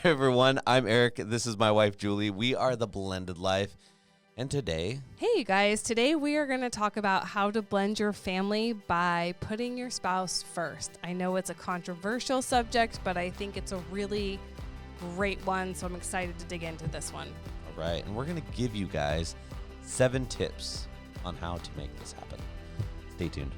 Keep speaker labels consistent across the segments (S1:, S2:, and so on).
S1: Hey everyone, I'm Eric. This is my wife Julie. We are the Blended Life. And today,
S2: Hey you guys, today we are going to talk about how to blend your family by putting your spouse first. I know it's a controversial subject, but I think it's a really great one, so I'm excited to dig into this one.
S1: all right, and we're going to give you guys 7 tips on how to make this happen. Stay tuned.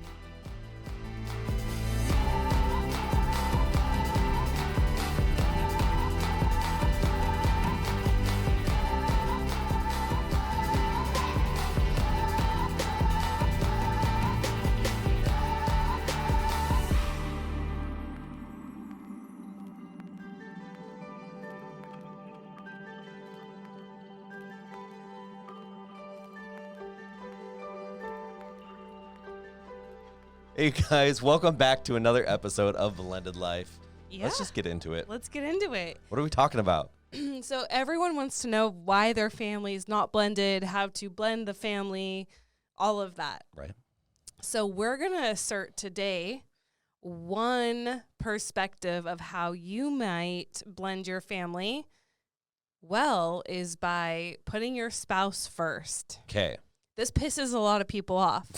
S1: Hey guys, welcome back to another episode of Blended Life.
S2: Yeah.
S1: Let's just get into it.
S2: Let's get into it.
S1: What are we talking about?
S2: So everyone wants to know why their family is not blended, how to blend the family, all of that.
S1: Right.
S2: So we're going to assert today one perspective of how you might blend your family well is by putting your spouse first.
S1: Okay.
S2: This pisses a lot of people off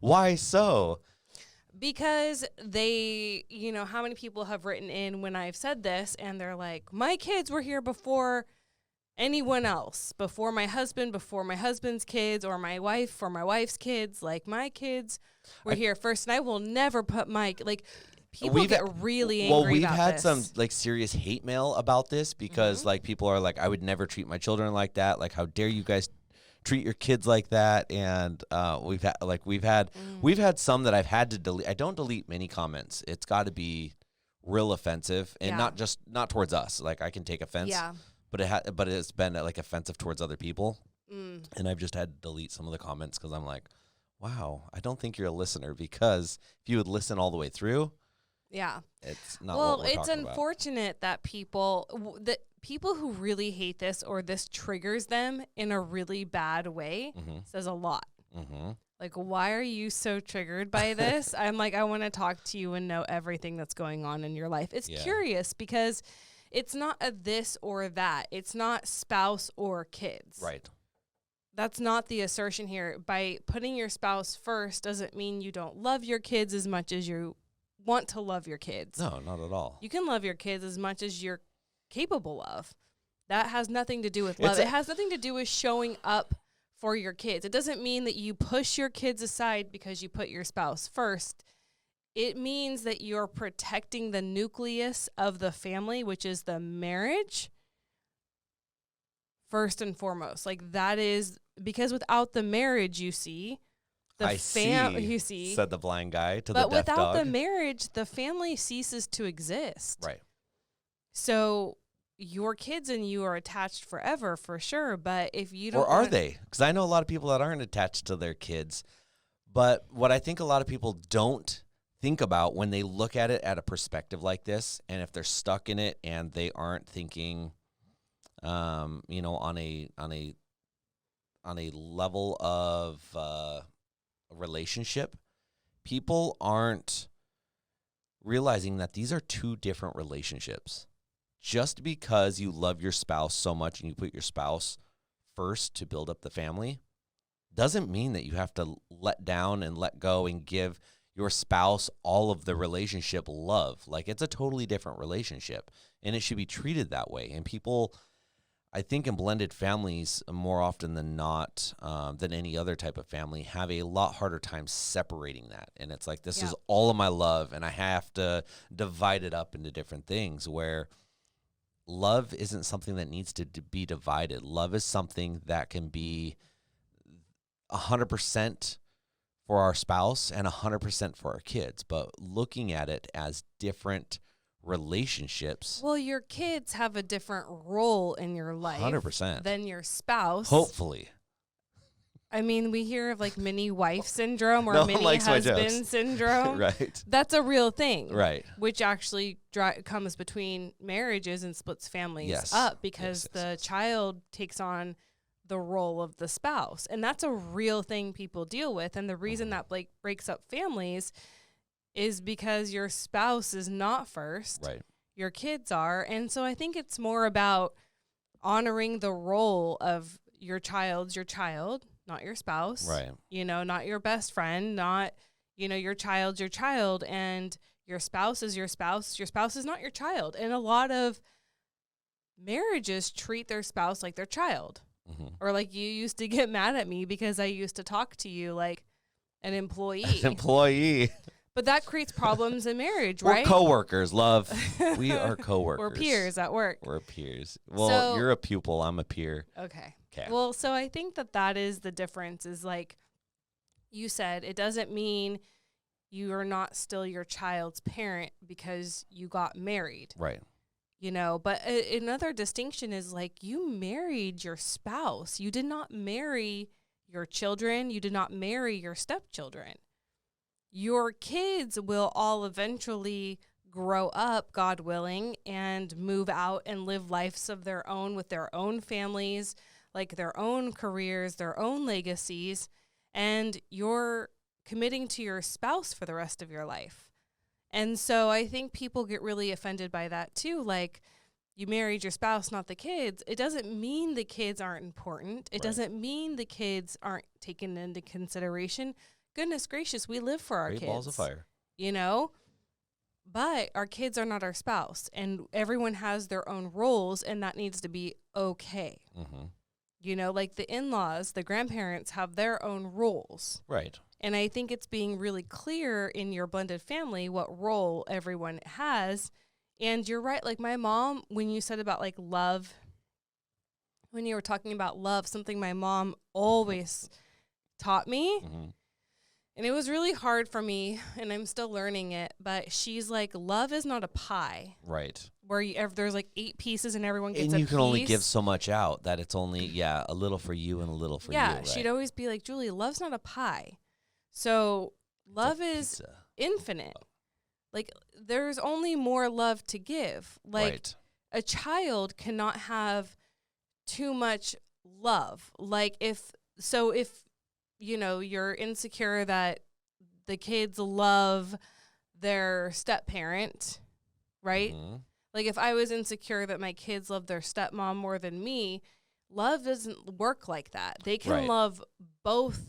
S1: Why so?
S2: because they, how many people have written in when I've said this and they're like, my kids were here before anyone else, before my husband's kids, or my wife for my wife's kids. Like, my kids were here first, and I will never put people get really angry
S1: Well, we've
S2: about
S1: had
S2: this.
S1: some serious hate mail about this because people are like, I would never treat my children like that. Like, how dare you guys treat your kids like that? And we've had some that I've had to delete. I don't delete many comments. It's got to be real offensive, and not towards us. Like, I can take offense.
S2: Yeah.
S1: But it's been offensive towards other people, and I've just had to delete some of the comments because I'm like, wow, I don't think you're a listener, because if you would listen all the way through, it's not.
S2: Well,
S1: what we're
S2: it's
S1: talking
S2: unfortunate that people who really hate this, or this triggers them in a really bad way, says a lot.
S1: Mm-hmm.
S2: Like, why are you so triggered by this? I'm like, I want to talk to you and know everything that's going on in your life. It's curious because it's not a this or that. It's not spouse or kids.
S1: Right.
S2: That's not the assertion here. By putting your spouse first doesn't mean you don't love your kids as much as you want to love your kids.
S1: No, not at all.
S2: You can love your kids as much as you're capable of. That has nothing to do with love. It has nothing to do with showing up for your kids. It doesn't mean that you push your kids aside because you put your spouse first. It means that you're protecting the nucleus of the family, which is the marriage, first and foremost. Like, that is because without the marriage, you see, said
S1: the blind guy to the
S2: but
S1: deaf dog.
S2: without the marriage, the family ceases to exist.
S1: Right.
S2: So your kids and you are attached forever, for sure. But if you don't,
S1: or are they? Because I know a lot of people that aren't attached to their kids. But what I think a lot of people don't think about when they look at it at a perspective like this, and if they're stuck in it and they aren't thinking, on a level of relationship, people aren't realizing that these are 2 different relationships. Just because you love your spouse so much and you put your spouse first to build up the family doesn't mean that you have to let down and let go and give your spouse all of the relationship love. Like, it's a totally different relationship, and it should be treated that way. And people, I think, in blended families more often than not, than any other type of family, have a lot harder time separating that. And it's like, this is all of my love, and I have to divide it up into different things, where love isn't something that needs to be divided. Love is something that can be 100% for our spouse and 100% for our kids, but looking at it as different relationships.
S2: Well, your kids have a different role in your life
S1: 100%
S2: than your spouse.
S1: Hopefully.
S2: I mean, we hear of like mini wife syndrome or
S1: No one
S2: mini
S1: likes my
S2: husband
S1: jokes.
S2: syndrome.
S1: Right.
S2: That's a real thing.
S1: Right.
S2: Which actually comes between marriages and splits families up because the child takes on the role of the spouse. And that's a real thing people deal with. And the reason that breaks up families is because your spouse is not first.
S1: Right.
S2: your kids are. And so I think it's more about honoring the role of your child, not your spouse.
S1: Right.
S2: Not your best friend, not, your child, and your spouse is your spouse. Your spouse is not your child. And a lot of marriages treat their spouse like their child.
S1: Mm-hmm.
S2: Or like you used to get mad at me because I used to talk to you like an employee.
S1: An employee.
S2: But that creates problems in marriage,
S1: We're
S2: right?
S1: coworkers, love. We are coworkers.
S2: We're peers at work.
S1: We're peers. Well,
S2: So-
S1: you're a pupil. I'm a peer.
S2: Okay.
S1: Okay.
S2: Well, so I think that is the difference is like you said, it doesn't mean you are not still your child's parent because you got married,
S1: Right.
S2: but another distinction is like you married your spouse. You did not marry your children. You did not marry your stepchildren. Your kids will all eventually grow up, God willing, and move out and live lives of their own with their own families, like their own careers, their own legacies, and you're committing to your spouse for the rest of your life. And so I think people get really offended by that too. Like, you married your spouse, not the kids. It doesn't mean the kids aren't important. It
S1: Right.
S2: doesn't mean the kids aren't taken into consideration. Goodness gracious, we live for our
S1: Great
S2: kids.
S1: balls of fire.
S2: But our kids are not our spouse, and everyone has their own roles, and that needs to be okay.
S1: Mm-hmm.
S2: Like the in-laws, the grandparents have their own roles.
S1: Right.
S2: And I think it's being really clear in your blended family what role everyone has. And you're right, like my mom, when you said about like love, when you were talking about love, something my mom always taught me.
S1: Mm-hmm.
S2: And it was really hard for me, and I'm still learning it, but she's like, love is not a pie.
S1: Right.
S2: Where there's like 8 pieces and everyone gets
S1: And
S2: a
S1: you
S2: piece.
S1: can only give so much out that it's only, a little for you and a little for you.
S2: Yeah,
S1: Right?
S2: she'd always be like, Julie, love's not a pie. So love
S1: It's a
S2: is
S1: pizza.
S2: infinite. Like, there's only more love to give. Like,
S1: Right.
S2: a child cannot have too much love. Like, if you're insecure that the kids love their step-parent, right?
S1: Mm-hmm.
S2: Like, if I was insecure that my kids love their stepmom more than me, love doesn't work like that. They can
S1: Right.
S2: love both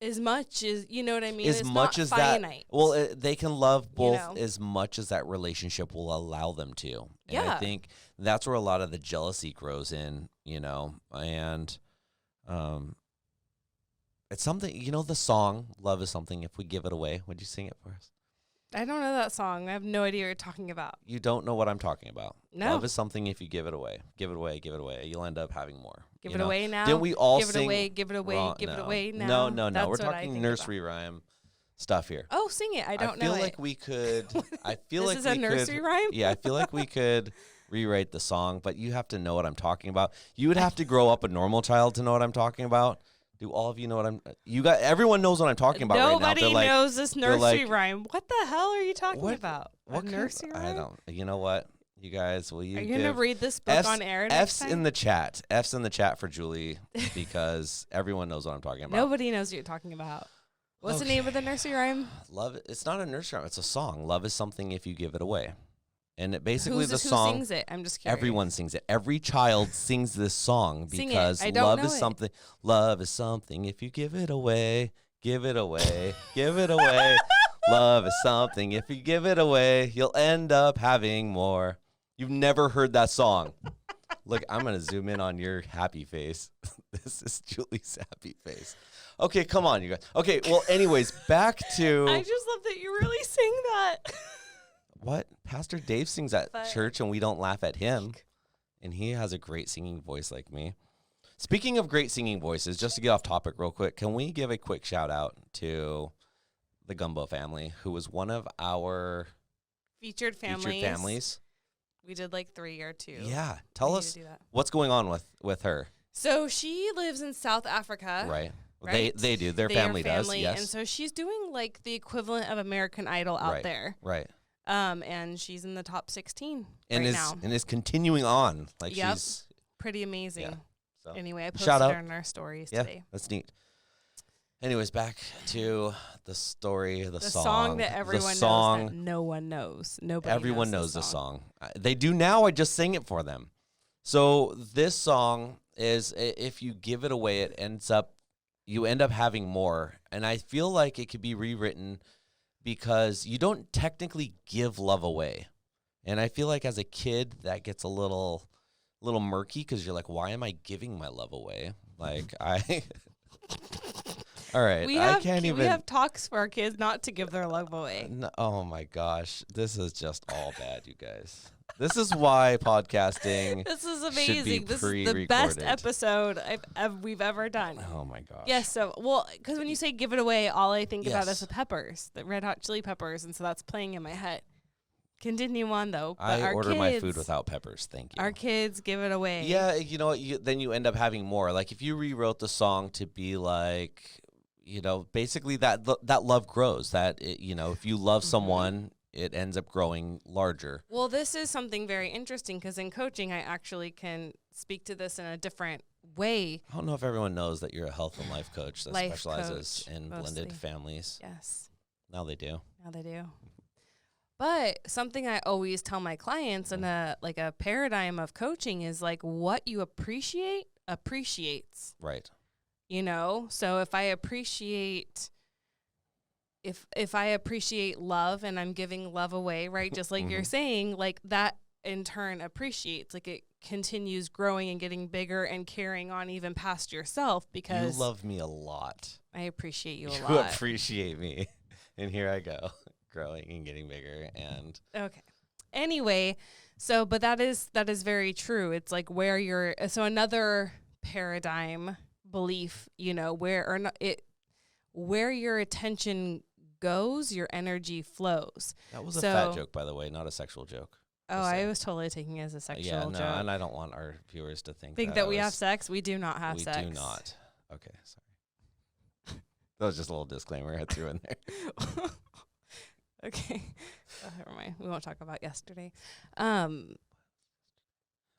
S2: as much as, you know what I mean?
S1: As
S2: it's
S1: much
S2: not
S1: as
S2: finite.
S1: that, well, they can love both
S2: know?
S1: as much as that relationship will allow them to. And I
S2: Yeah.
S1: think that's where a lot of the jealousy grows in, and it's something, the song, Love is Something If We Give It Away. Would you sing it for us?
S2: I don't know that song. I have no idea what you're talking about.
S1: You don't know what I'm talking about.
S2: No.
S1: Love is something if you give it away. Give it away, give it away. You'll end up having more.
S2: Give
S1: you
S2: it
S1: know?
S2: away now.
S1: Didn't we all
S2: give it
S1: sing
S2: away, give it away,
S1: wrong-
S2: give it
S1: no.
S2: away now.
S1: No.
S2: That's
S1: We're
S2: what I
S1: talking
S2: think
S1: nursery rhyme stuff here.
S2: Oh, sing it. I don't
S1: feel
S2: know
S1: like
S2: it.
S1: we could. I feel
S2: This
S1: like
S2: is
S1: we
S2: a nursery
S1: could,
S2: rhyme?
S1: Yeah, I feel like we could rewrite the song, but you have to know what I'm talking about. You would have to grow up a normal child to know what I'm talking about. Do all of you know what I'm? Everyone knows what I'm talking about right now.
S2: Nobody knows this nursery
S1: like,
S2: rhyme. What the hell are you talking
S1: what-
S2: about?
S1: What
S2: a
S1: kind
S2: nursery
S1: of,
S2: rhyme?
S1: I don't. You know what? You guys, will you?
S2: Are you gonna read this book
S1: F's,
S2: on air next
S1: F's
S2: time?
S1: in the chat. F's in the chat for Julie because everyone knows what I'm talking about.
S2: Nobody knows what you're talking about. What's the name of the nursery rhyme?
S1: Love. It's not a nursery rhyme. It's a song. Love is something if you give it away, and it basically
S2: Who
S1: the song.
S2: sings it? I'm just curious.
S1: Everyone sings it. Every child sings this song
S2: Sing it.
S1: because
S2: I don't
S1: love
S2: know
S1: is
S2: it.
S1: something. Love is something if you give it away. Give it away. Give it away. Love is something if you give it away. You'll end up having more. You've never heard that song. Look, I'm going to zoom in on your happy face. This is Julie's happy face. Okay, come on, you guys. Okay, well, anyways, back to...
S2: I just love that you really sing that.
S1: What? Pastor Dave sings at
S2: But-
S1: church and we don't laugh at him. And he has a great singing voice like me. Speaking of great singing voices, just to get off topic real quick, can we give a quick shout out to the Gumbo family, who was one of our
S2: Featured families.
S1: featured families?
S2: We did like 3 or 2.
S1: Yeah. Tell
S2: We
S1: us
S2: need to do that.
S1: what's going on with her.
S2: So she lives in South Africa.
S1: Right.
S2: Right?
S1: They do. Their
S2: They are
S1: family does. Yes.
S2: And so she's doing like the equivalent of American Idol out
S1: Right.
S2: there.
S1: Right.
S2: And she's in the top 16
S1: And
S2: right
S1: is
S2: now.
S1: and is continuing on. Like
S2: Yep.
S1: she's
S2: Pretty amazing.
S1: Yeah. So
S2: Anyway, I posted
S1: Shout out.
S2: her in our stories
S1: yeah,
S2: today.
S1: that's neat. Anyways, back to the story, the
S2: song that everyone knows that no one knows. Nobody
S1: Everyone
S2: knows
S1: the song. They do now. I just sing it for them. So this song is, if you give it away, you end up having more. And I feel like it could be rewritten because you don't technically give love away. And I feel like as a kid, that gets a little murky because you're like, why am I giving my love away? Like all right,
S2: we have talks for our kids not to give their love away.
S1: No, oh my gosh, this is just all bad, you guys. This is why podcasting.
S2: This is amazing. This is the best episode we've ever done.
S1: Oh my gosh.
S2: Yes. So, well, because when you say give it away, all I think about is the peppers, the Red Hot Chili Peppers, and so that's playing in my head. Continue on though. But
S1: I order my food without peppers. Thank you.
S2: Our kids give it away.
S1: Yeah, you know what? Then you end up having more. Like if you rewrote the song to be like, basically that love grows. That if you love someone, it ends up growing larger.
S2: Well, this is something very interesting because in coaching, I actually can speak to this in a different way.
S1: I don't know if everyone knows that you're a health and life coach that specializes in blended families.
S2: Yes.
S1: Now they do.
S2: But something I always tell my clients in a paradigm of coaching is like what you appreciate appreciates.
S1: Right.
S2: So if I appreciate love and I'm giving love away, right? Just like you're saying, like that in turn appreciates, like it continues growing and getting bigger and carrying on even past yourself because
S1: you love me a lot.
S2: I appreciate you a lot.
S1: You appreciate me. And here I go, growing and getting bigger and
S2: okay. Anyway, but that is very true. It's like where another paradigm belief, where your attention goes, your energy flows.
S1: That was a fat joke, by the way, not a sexual joke.
S2: Oh, I was totally taking it as a sexual joke.
S1: And I don't want our viewers to think
S2: that we have sex. We do not have sex.
S1: We do not. Okay, sorry. That was just a little disclaimer I threw in there.
S2: Okay. Never mind. We won't talk about yesterday.
S1: I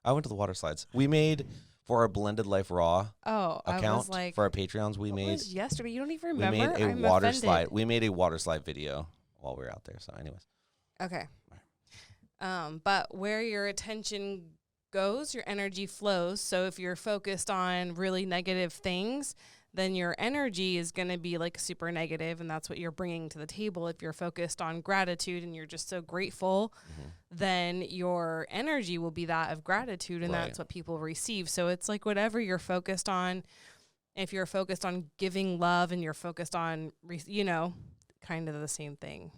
S1: went to the water slides. We made for our Blended Life Raw account for our Patreons. We made
S2: yesterday. You don't even remember.
S1: We made a water slide. We made a water slide video while we were out there. So, anyways.
S2: Okay. But where your attention goes, your energy flows. So if you're focused on really negative things, then your energy is going to be like super negative, and that's what you're bringing to the table. If you're focused on gratitude and you're just so grateful, then your energy will be that of gratitude, and that's what people receive. So it's like whatever you're focused on, if you're focused on giving love and you're focused on, kind of the same thing.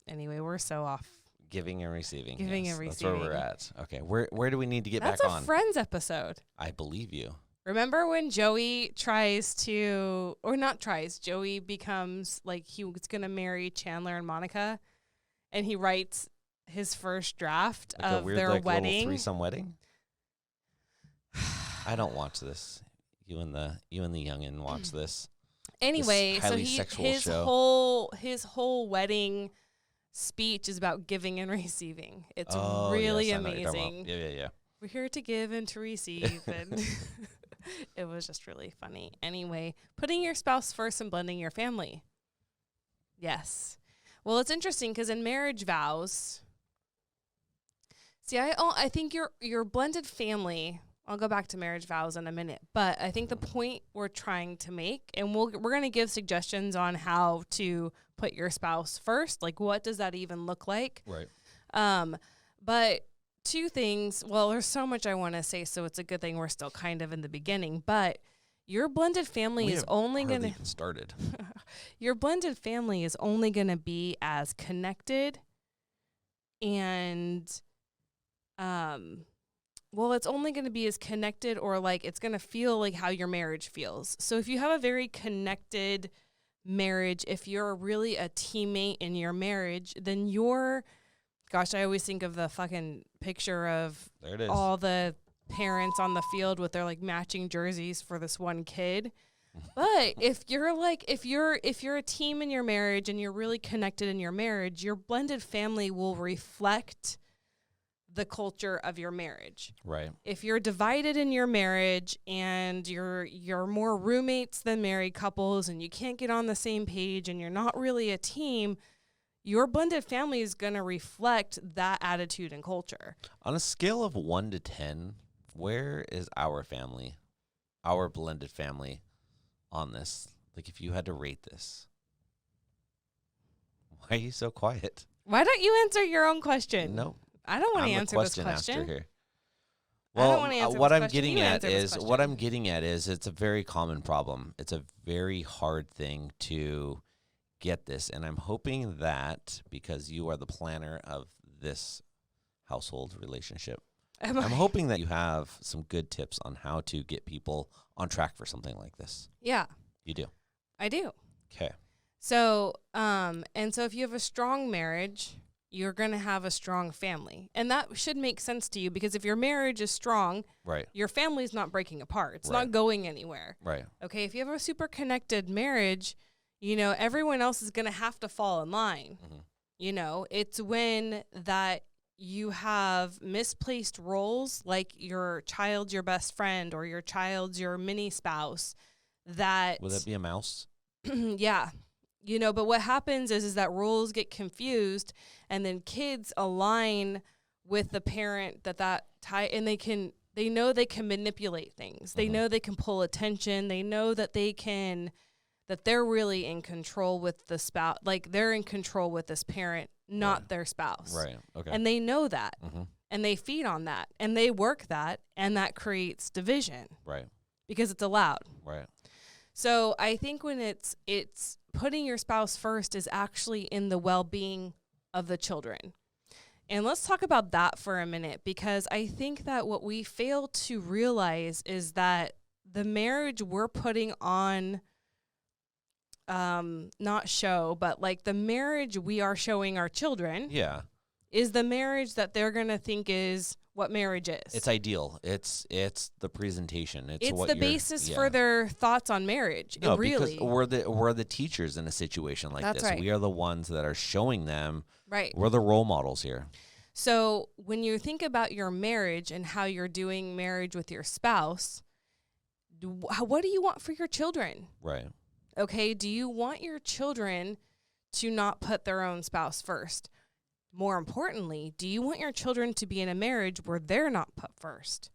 S2: Anyway, we're so off.
S1: Giving and receiving.
S2: That's
S1: where we're at. Okay, where do we need to get back on?
S2: That's a Friends episode.
S1: I believe you.
S2: Remember when Joey Joey becomes like he was going to marry Chandler and Monica, and he writes his first draft of their wedding.
S1: Little threesome wedding? I don't watch this. You and the youngin' watch this.
S2: Anyway,
S1: so
S2: his whole wedding speech is about giving and receiving. It's really amazing.
S1: Yeah.
S2: We're here to give and to receive, and it was just really funny. Anyway, putting your spouse first and blending your family. Yes. Well, it's interesting because in marriage vows, I think your blended family. I'll go back to marriage vows in a minute, but I think the point we're trying to make, and we're going to give suggestions on how to put your spouse first. Like, what does that even look like?
S1: Right.
S2: But two things. Well, there's so much I want to say, so it's a good thing we're still kind of in the beginning. But your blended family is only going to
S1: started.
S2: Your blended family is only going to be as connected and it's only going to be as connected, or like it's going to feel like how your marriage feels. So if you have a very connected marriage, if you're really a teammate in your marriage, then I always think of the fucking picture of all the parents on the field with their like matching jerseys for this one kid. But if you're a team in your marriage and you're really connected in your marriage, your blended family will reflect the culture of your marriage.
S1: Right.
S2: If you're divided in your marriage and you're more roommates than married couples and you can't get on the same page and you're not really a team, your blended family is going to reflect that attitude and culture.
S1: On a scale of 1 to 10, where is our family, our blended family on this? Like, if you had to rate this, why are you so quiet?
S2: Why don't you answer your own question?
S1: No.
S2: I don't want to
S1: I'm
S2: answer
S1: the
S2: this question.
S1: Here.
S2: I don't
S1: Well,
S2: wanna answer
S1: what
S2: this
S1: I'm
S2: question.
S1: getting
S2: You
S1: at
S2: answer this
S1: is
S2: question.
S1: what I'm getting at is it's a very common problem. It's a very hard thing to get this, and I'm hoping that because you are the planner of this household relationship,
S2: I'm
S1: I'm hoping that you have some good tips on how to get people on track for something like this.
S2: Yeah,
S1: You do.
S2: I do.
S1: Okay.
S2: So, and so if you have a strong marriage, you're going to have a strong family. And that should make sense to you because if your marriage is strong,
S1: Right.
S2: your family's not breaking apart. It's
S1: Right.
S2: not going anywhere.
S1: Right.
S2: Okay, if you have a super connected marriage, you know, everyone else is going to have to fall in line.
S1: Mhm.
S2: You know, it's when that you have misplaced roles, like your child's your best friend or your child's your mini spouse, that
S1: Would that be a mouse?
S2: yeah. You know, but what happens is that roles get confused and then kids align with the parent that and they know they can manipulate things. They
S1: Mhm.
S2: know they can pull attention. They know that they're really in control with the spouse. Like they're in control with this parent, not
S1: Right.
S2: their spouse.
S1: Right. Okay.
S2: And they know that
S1: Mm-hmm.
S2: and they feed on that and they work that and that creates division
S1: Right.
S2: because it's allowed.
S1: Right.
S2: So I think when it's putting your spouse first is actually in the well-being of the children. And let's talk about that for a minute because I think that what we fail to realize is that the marriage we're putting on not show, but like the marriage we are showing our children
S1: Yeah.
S2: is the marriage that they're going to think is what marriage is.
S1: It's ideal. It's the presentation. It's what
S2: the
S1: you're-
S2: basis
S1: yeah.
S2: for their thoughts on marriage.
S1: No,
S2: It really.
S1: because we're the teachers in a situation like
S2: That's
S1: this.
S2: right.
S1: We are the ones that are showing them.
S2: Right.
S1: We're the role models here.
S2: So when you think about your marriage and how you're doing marriage with your spouse, what do you want for your children?
S1: Right.
S2: Okay, do you want your children to not put their own spouse first? More importantly, do you want your children to be in a marriage where they're not put first?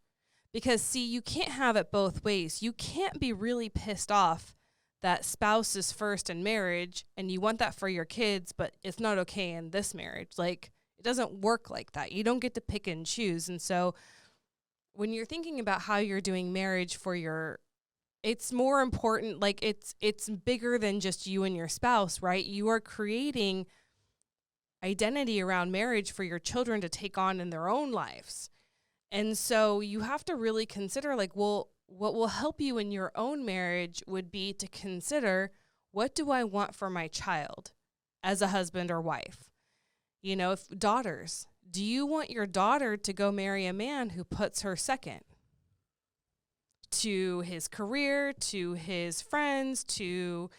S2: Because, see, you can't have it both ways. You can't be really pissed off that spouse is first in marriage and you want that for your kids, but it's not okay in this marriage. Like, it doesn't work like that. You don't get to pick and choose. And so when you're thinking about how you're doing marriage for it's more important, like it's bigger than just you and your spouse, right? You are creating identity around marriage for your children to take on in their own lives. And so you have to really consider like, well, what will help you in your own marriage would be to consider, what do I want for my child as a husband or wife? You know, if daughters, do you want your daughter to go marry a man who puts her second to his career, to his friends, to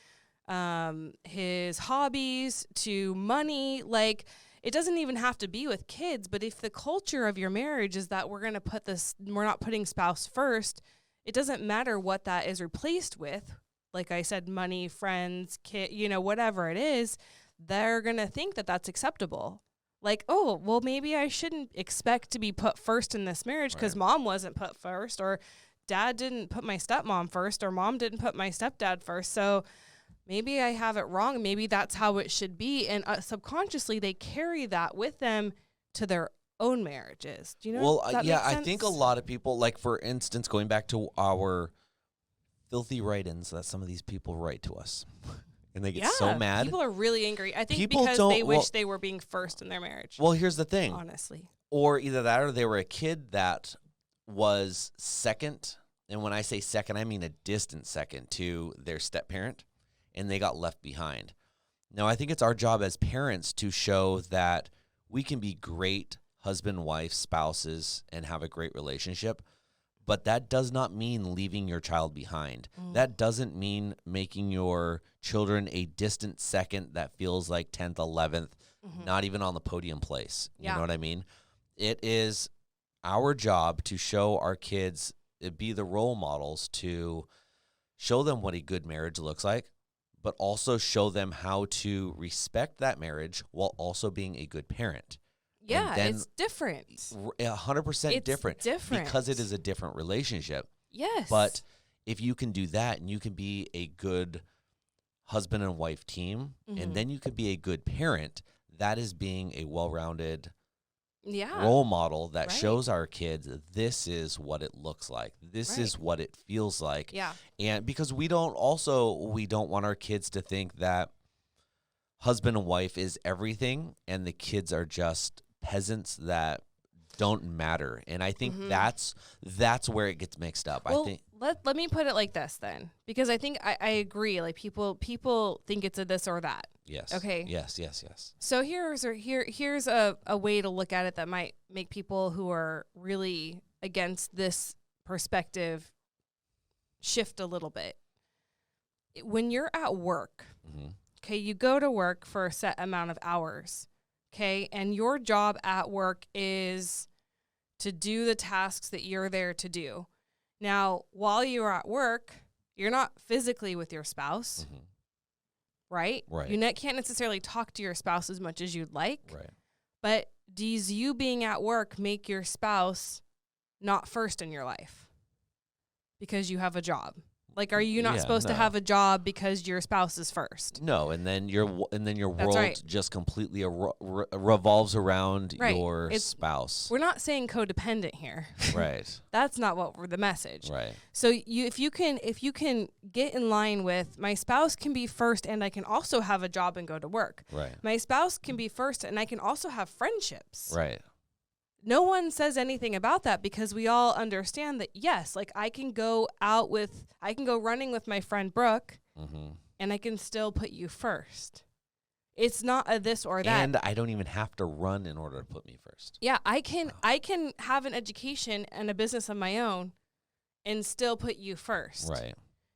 S2: his hobbies, to money? Like, it doesn't even have to be with kids, but if the culture of your marriage is that we're not putting spouse first, it doesn't matter what that is replaced with. Like I said, money, friends, kid, whatever it is, they're going to think that that's acceptable. Like, oh, well, maybe I shouldn't expect to be put first in this marriage because
S1: Right.
S2: mom wasn't put first, or dad didn't put my stepmom first, or mom didn't put my stepdad first. So maybe I have it wrong. Maybe that's how it should be. And subconsciously, they carry that with them to their own marriages. Do you know?
S1: Well,
S2: Does that
S1: yeah,
S2: make
S1: I
S2: sense?
S1: think a lot of people, like for instance, going back to our filthy write-ins that some of these people write to us, and they get so mad.
S2: People are really angry. I think
S1: People
S2: because
S1: don't-
S2: they wish
S1: well-
S2: they were being first in their marriage.
S1: Well, here's the thing.
S2: Honestly.
S1: Or either that or they were a kid that was second. And when I say second, I mean a distant second to their step-parent, and they got left behind. Now, I think it's our job as parents to show that we can be great husband, wife, spouses, and have a great relationship. But that does not mean leaving your child behind. That doesn't mean making your children a distant second that feels like 10th, 11th, not even on the podium place. You
S2: Yeah.
S1: know what I mean? it is our job to show our kids, be the role models to show them what a good marriage looks like, but also show them how to respect that marriage while also being a good parent.
S2: Yeah, it's different.
S1: 100%
S2: It's
S1: different because it is a different relationship.
S2: Yes.
S1: But if you can do that and you can be a good husband and wife team, and then you can be a good parent, that is being a well-rounded role model that shows our kids this is what it looks like. This is what it feels like.
S2: Yeah.
S1: And because we don't want our kids to think that husband and wife is everything and the kids are just peasants that don't matter. And I think that's where it gets mixed up.
S2: Well,
S1: I think
S2: let me put it like this then, because I think I agree. Like people think it's a this or that.
S1: Yes.
S2: Okay.
S1: Yes.
S2: So here's a way to look at it that might make people who are really against this perspective shift a little bit. When you're at work, okay, you go to work for a set amount of hours, okay, and your job at work is to do the tasks that you're there to do. Now, while you're at work, you're not physically with your spouse, right? You can't necessarily talk to your spouse as much as you'd like.
S1: Right.
S2: But does you being at work make your spouse not first in your life because you have a job? Like, are you not supposed to have a job because your spouse is first?
S1: No, and then your world just completely revolves around your spouse.
S2: We're not saying codependent here.
S1: Right.
S2: That's not what we're the message.
S1: Right.
S2: So if you can get in line with my spouse can be first and I can also have a job and go to work.
S1: Right.
S2: My spouse can be first and I can also have friendships.
S1: Right.
S2: No one says anything about that because we all understand that, yes, like I can go running with my friend Brooke and I can still put you first. It's not a this or that.
S1: And I don't even have to run in order to put me first.
S2: Yeah, I can have an education and a business of my own and still put you first.
S1: Right.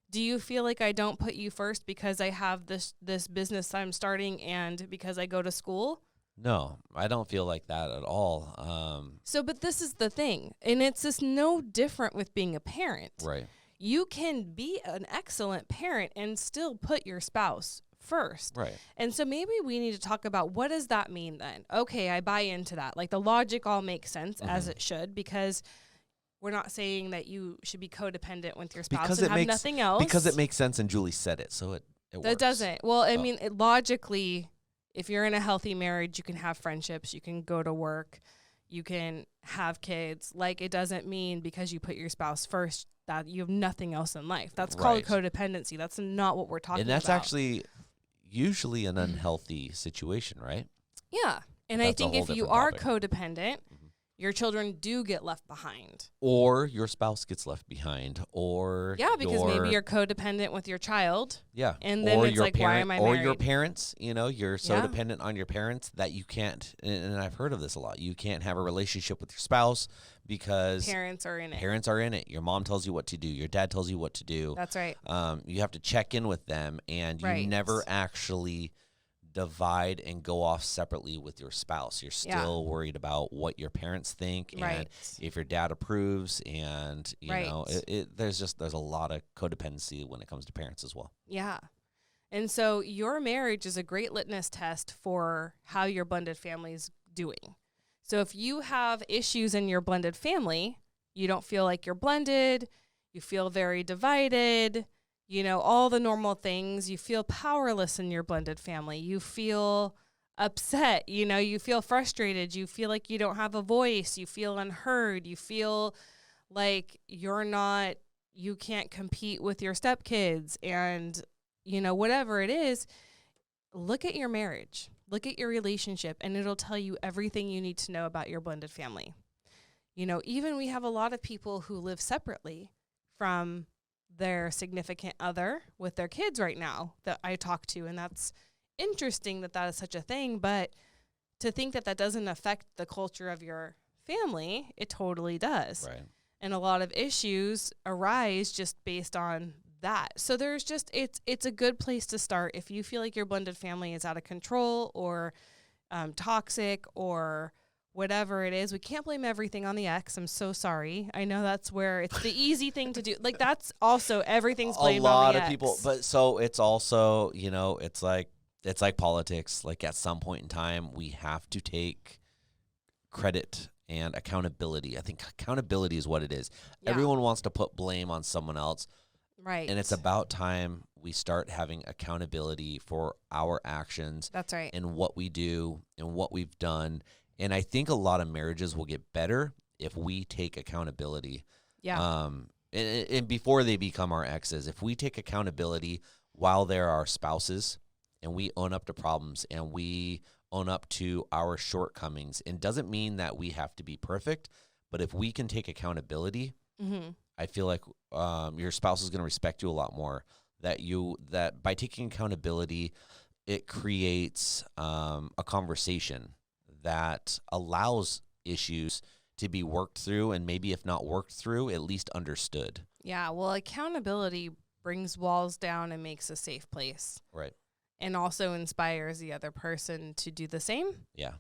S2: Do you feel like I don't put you first because I have this business I'm starting and because I go to school?
S1: No, I don't feel like that at all.
S2: But this is the thing, and it's just no different with being a parent.
S1: Right.
S2: You can be an excellent parent and still put your spouse first.
S1: Right.
S2: And so maybe we need to talk about what does that mean then? Okay, I buy into that. Like the logic all makes sense as it should, because we're not saying that you should be codependent with your spouse and have nothing else.
S1: Because it makes sense and Julie said it, so it works.
S2: That doesn't. Well, I mean, logically, if you're in a healthy marriage, you can have friendships, you can go to work, you can have kids. Like, it doesn't mean because you put your spouse first that you have nothing else in life. That's called codependency. That's not what we're talking about.
S1: And that's actually usually an unhealthy situation, right?
S2: Yeah. And I think if you are codependent, your children do get left behind.
S1: Or your spouse gets left behind. Or
S2: because maybe you're codependent with your child.
S1: Yeah.
S2: And then it's like, why am I married?
S1: Or your parents, you're so dependent on your parents that you can't, and I've heard of this a lot, you can't have a relationship with your spouse because
S2: parents are in it.
S1: Parents are in it. Your mom tells you what to do. Your dad tells you what to do.
S2: That's right.
S1: You have to check in with them, and you never actually divide and go off separately with your spouse. You're still worried about what your parents think and if your dad approves, and you know there's a lot of codependency when it comes to parents as well.
S2: Yeah. And so your marriage is a great litmus test for how your blended family is doing. So if you have issues in your blended family, you don't feel like you're blended, you feel very divided, all the normal things. You feel powerless in your blended family. You feel upset. You feel frustrated. You feel like you don't have a voice. You feel unheard. You feel like you can't compete with your stepkids. And, whatever it is, look at your marriage. Look at your relationship, and it'll tell you everything you need to know about your blended family. Even we have a lot of people who live separately from their significant other with their kids right now that I talk to. And that's interesting that is such a thing. But to think that doesn't affect the culture of your family, it totally does.
S1: Right.
S2: And a lot of issues arise just based on that. So there's just, it's a good place to start. If you feel like your blended family is out of control or toxic or whatever it is. We can't blame everything on the ex. I'm so sorry. I know that's where it's the easy thing to do. Like, that's also everything's blamed on the ex.
S1: A lot of people, but so it's also, you know, it's like politics. Like, at some point in time, we have to take credit and accountability. I think accountability is what it is.
S2: Yeah.
S1: Everyone wants to put blame on someone else.
S2: Right.
S1: And it's about time we start having accountability for our actions.
S2: That's right.
S1: And what we do and what we've done. And I think a lot of marriages will get better if we take accountability.
S2: Yeah.
S1: And before they become our exes, if we take accountability while they're our spouses and we own up to problems and we own up to our shortcomings, and doesn't mean that we have to be perfect, but if we can take accountability, I feel like your spouse is going to respect you a lot more. That by taking accountability, it creates a conversation that allows issues to be worked through, and maybe if not worked through, at least understood.
S2: Yeah, well, accountability brings walls down and makes a safe place.
S1: Right.
S2: And also inspires the other person to do the same.
S1: Yeah.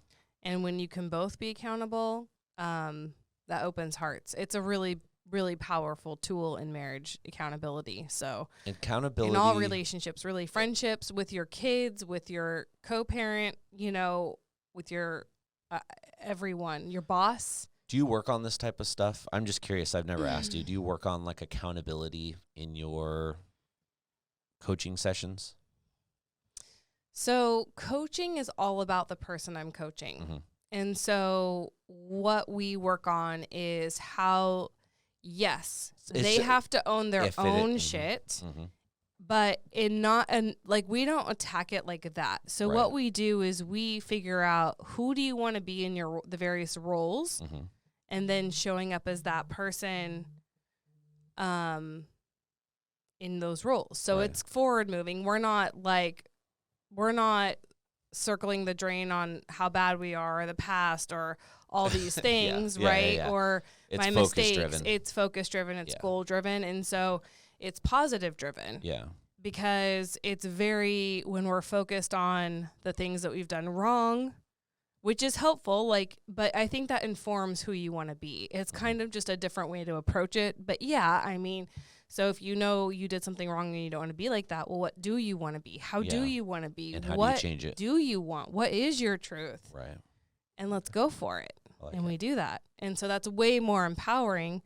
S2: And when you can both be accountable, that opens hearts. It's a really, really powerful tool in marriage, accountability. So
S1: accountability
S2: in all relationships, really, friendships, with your kids, with your co-parent, you know, with your everyone, your boss.
S1: Do you work on this type of stuff? I'm just curious. I've never asked you. Do you work on like accountability in your coaching sessions?
S2: So coaching is all about the person I'm coaching.
S1: Mm-hmm.
S2: And so what we work on is how, yes, they have to own their own shit, but we don't attack it like that. So what we do is we figure out, who do you want to be in the various roles, and then showing up as that person in those roles. So it's forward moving. We're not circling the drain on how bad we are, or the past, or all these things, right? Yeah. Or it's my mistakes. Driven. It's focus driven. It's goal driven. And so it's positive driven.
S1: Yeah.
S2: Because it's when we're focused on the things that we've done wrong, which is helpful, but I think that informs who you want to be. It's kind of just a different way to approach it. But yeah, I mean, so if you know you did something wrong and you don't want to be like that, well, what do you want to be? How do you want to be?
S1: And how
S2: do
S1: you change it?
S2: Do you want? What is your truth?
S1: Right.
S2: And let's go for it. We do that. And so that's way more empowering,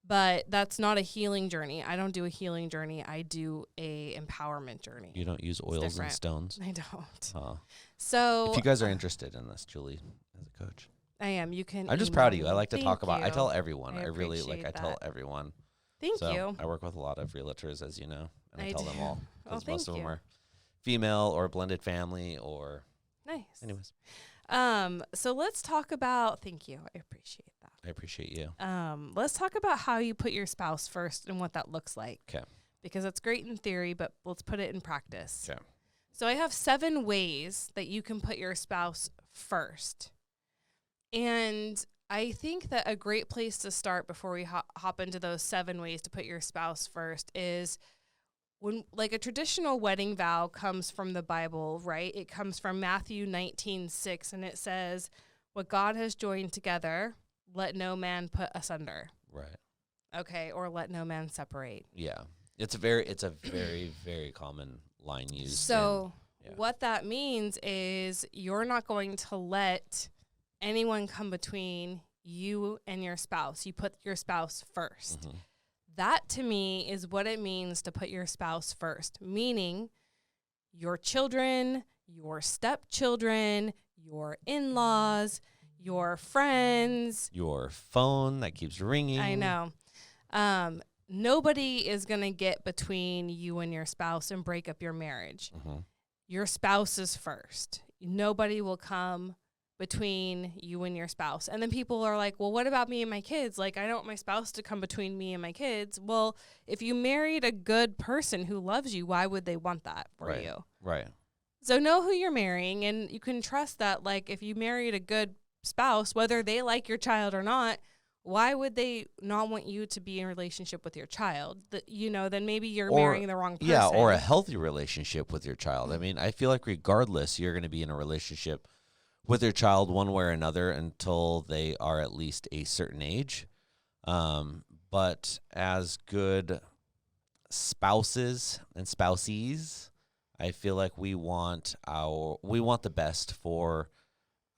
S2: but that's not a healing journey. I don't do a healing journey. I do a empowerment journey.
S1: You don't use oils and stones?
S2: I don't.
S1: Huh.
S2: So
S1: if you guys are interested in this, Julie, as a coach.
S2: I am. You can.
S1: I'm just proud of you. I like to
S2: Thank
S1: talk about
S2: you.
S1: I tell everyone. I really
S2: appreciate
S1: I tell everyone.
S2: Thank you.
S1: I work with a lot of realtors, as you know, and I tell them all.
S2: Oh,
S1: Most of them are female or blended family or.
S2: Nice.
S1: Anyways.
S2: So let's talk about. Thank you. I appreciate that.
S1: I appreciate you.
S2: Let's talk about how you put your spouse first and what that looks like.
S1: Okay.
S2: Because it's great in theory, but let's put it in practice.
S1: Okay.
S2: So I have 7 ways that you can put your spouse first. And I think that a great place to start before we hop into those 7 ways to put your spouse first is when, like, a traditional wedding vow comes from the Bible, right? It comes from Matthew 19:6, and it says, "What God has joined together, let no man put asunder."
S1: Right.
S2: Okay, or let no man separate.
S1: Yeah. It's a very, very common line used.
S2: So what that means is you're not going to let anyone come between you and your spouse. You put your spouse first.
S1: Mm-hmm.
S2: That, to me, is what it means to put your spouse first, meaning your children, your stepchildren, your in-laws, your friends.
S1: Your phone that keeps ringing.
S2: I know. Nobody is going to get between you and your spouse and break up your marriage.
S1: Mm-hmm.
S2: Your spouse is first. Nobody will come between you and your spouse. And then people are like, well, what about me and my kids? Like, I don't want my spouse to come between me and my kids. Well, if you married a good person who loves you, why would they want that for you?
S1: Right.
S2: So know who you're marrying, and you can trust that, like, if you married a good spouse, whether they like your child or not, why would they not want you to be in a relationship with your child? Then maybe you're marrying the wrong person.
S1: Yeah, or a healthy relationship with your child. I mean, I feel like regardless, you're going to be in a relationship with their child one way or another until they are at least a certain age. But as good spouses and spousees, I feel like we want the best for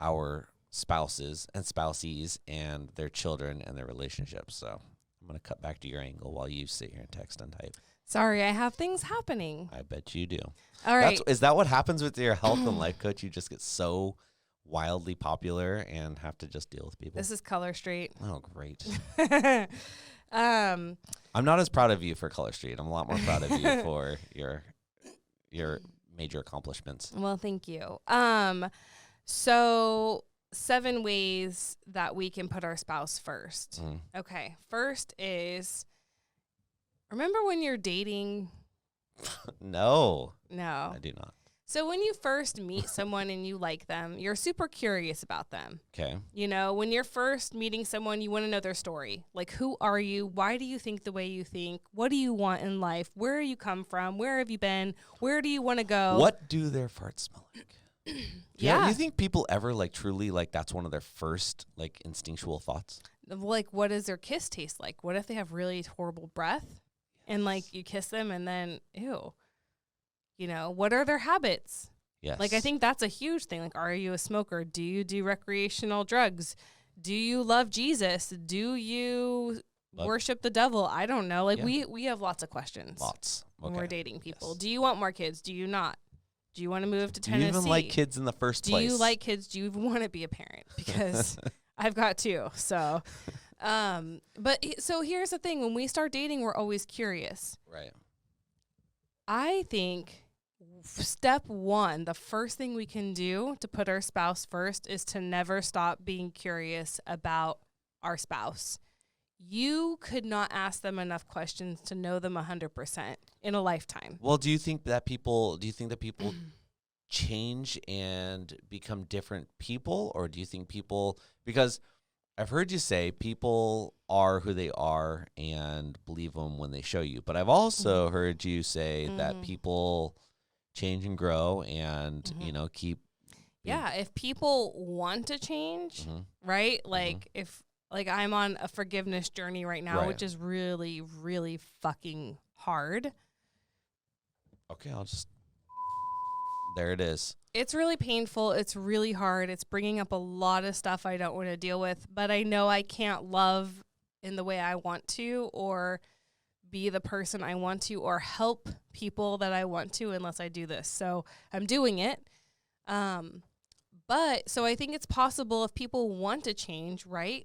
S1: our spouses and spousees and their children and their relationships. So I'm going to cut back to your angle while you sit here and text and type.
S2: Sorry, I have things happening.
S1: I bet you do.
S2: All right.
S1: Is that what happens with your health and life coach? You just get so wildly popular and have to just deal with people.
S2: This is Color Street.
S1: Oh, great. I'm not as proud of you for Color Street. I'm a lot more proud of you for your major accomplishments.
S2: Well, thank you. So 7 ways that we can put our spouse first. Okay. First is, remember when you're dating?
S1: No.
S2: No.
S1: I do not.
S2: So when you first meet someone and you like them, you're super curious about them.
S1: Okay.
S2: You know, when you're first meeting someone, you want to know their story. Like, who are you? Why do you think the way you think? What do you want in life? Where you come from? Where have you been? Where do you want to go?
S1: What do their farts smell like?
S2: Yeah.
S1: Do you think people ever like truly like that's one of their first like instinctual thoughts?
S2: Like, what does their kiss taste like? What if they have really horrible breath and like you kiss them and then, ew. You know, what are their habits?
S1: Yes.
S2: Like, I think that's a huge thing. Like, are you a smoker? Do you do recreational drugs? Do you love Jesus? Do you worship the devil? I don't know. Like, we have lots of questions.
S1: Lots.
S2: When we're dating people. Yes. Do you want more kids? Do you not? Do you want to move to Tennessee?
S1: Do you even like kids in the first place?
S2: Do you like kids? Do you even want to be a parent? Because I've got 2. So, so here's the thing. When we start dating, we're always curious.
S1: Right.
S2: I think step 1, the first thing we can do to put our spouse first is to never stop being curious about our spouse. You could not ask them enough questions to know them 100% in a lifetime.
S1: Well, do you think that people change and become different people, or do you think people, because I've heard you say people are who they are and believe them when they show you, but I've also heard you say that people change and grow and, you know, keep.
S2: Yeah. If people want to change, right? Like if, like I'm on a forgiveness journey right now, which is really, really fucking hard.
S1: Okay. There it is.
S2: It's really painful. It's really hard. It's bringing up a lot of stuff I don't want to deal with, but I know I can't love in the way I want to or be the person I want to or help people that I want to unless I do this. So I'm doing it. So I think it's possible if people want to change, right?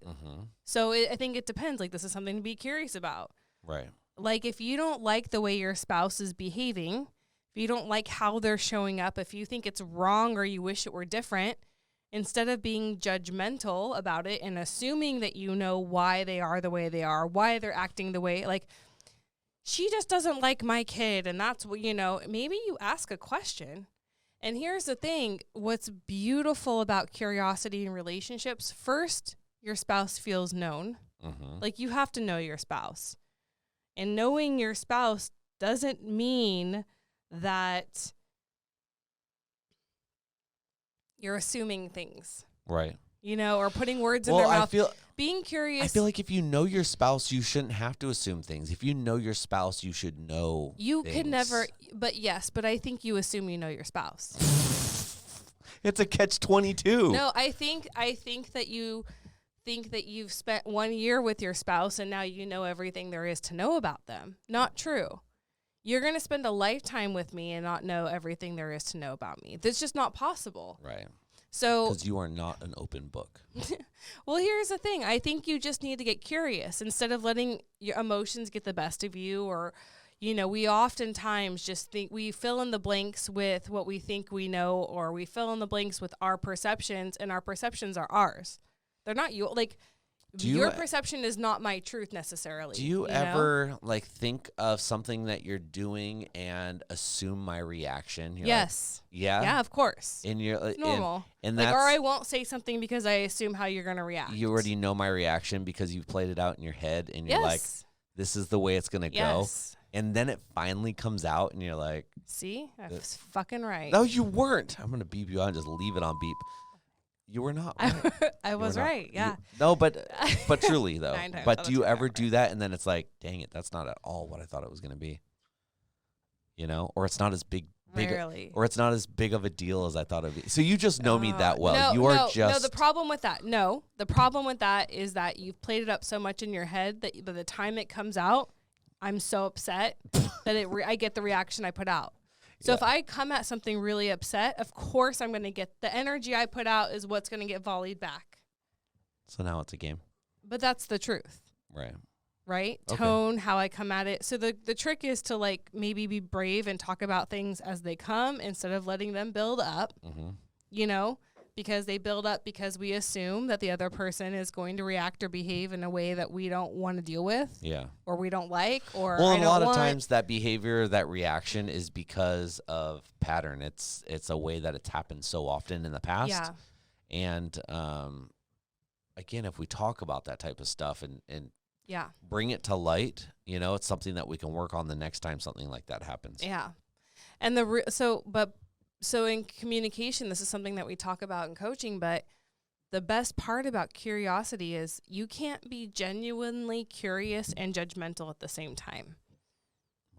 S2: So I think it depends. Like, this is something to be curious about.
S1: Right.
S2: Like, if you don't like the way your spouse is behaving, if you don't like how they're showing up, if you think it's wrong or you wish it were different, instead of being judgmental about it and assuming that you know why they are the way they are, why they're acting the way, like, she just doesn't like my kid, and that's what, you know, maybe you ask a question. And here's the thing, what's beautiful about curiosity in relationships, first, your spouse feels known. Like, you have to know your spouse. And knowing your spouse doesn't mean that you're assuming things.
S1: Right.
S2: You know, or putting words in their mouth. Being curious.
S1: I feel like if you know your spouse, you shouldn't have to assume things. If you know your spouse, you should know things.
S2: Could never, but I think you assume you know your spouse.
S1: It's a catch-22.
S2: No, I think that you think that you've spent 1 year with your spouse and now you know everything there is to know about them. Not true. You're going to spend a lifetime with me and not know everything there is to know about me. That's just not possible.
S1: Right.
S2: So,
S1: because you are not an open book.
S2: Well, here's the thing. I think you just need to get curious instead of letting your emotions get the best of you. Or, you know, we oftentimes just think we fill in the blanks with what we think we know, or we fill in the blanks with our perceptions, and our perceptions are ours. They're not you. Like, your perception is not my truth necessarily.
S1: Do you ever like think of something that you're doing and assume my reaction? You're
S2: yes.
S1: Like, yeah.
S2: Yeah, of course.
S1: And you're
S2: it's normal.
S1: And
S2: like,
S1: that's,
S2: or I won't say something because I assume how you're going to react.
S1: You already know my reaction because you've played it out in your head, and you're like, this is the way it's going to go. And then it finally comes out, and you're like,
S2: see, I was fucking right.
S1: No, you weren't. I'm going to beep you out and just leave it on beep. You were not right.
S2: I was right. Yeah.
S1: No, but truly though.
S2: 9 times
S1: But
S2: out
S1: do
S2: of
S1: you
S2: 10
S1: ever
S2: I'm
S1: do
S2: right.
S1: that and then it's like, dang it, that's not at all what I thought it was going to be. Or it's not as big,
S2: Rarely.
S1: or it's not as big of a deal as I thought it would be. So you just know me that well.
S2: No,
S1: You are
S2: no,
S1: just
S2: the problem with that. No, the problem with that is that you've played it up so much in your head that by the time it comes out, I'm so upset that I get the reaction I put out. So if I come at something really upset, of course I'm going to get the energy I put out is what's going to get volleyed back.
S1: So now it's a game.
S2: But that's the truth. Right?
S1: Okay.
S2: Tone, how I come at it. So the trick is to like maybe be brave and talk about things as they come instead of letting them build up, because they build up because we assume that the other person is going to react or behave in a way that we don't want to deal with.
S1: Yeah.
S2: Or we don't like, or
S1: well,
S2: I
S1: and a
S2: don't
S1: lot of
S2: want.
S1: times that behavior, that reaction is because of pattern. It's a way that it's happened so often in the past.
S2: Yeah.
S1: And again, if we talk about that type of stuff and
S2: Yeah.
S1: bring it to light, it's something that we can work on the next time something like that happens.
S2: Yeah. And so in communication, this is something that we talk about in coaching, but the best part about curiosity is you can't be genuinely curious and judgmental at the same time.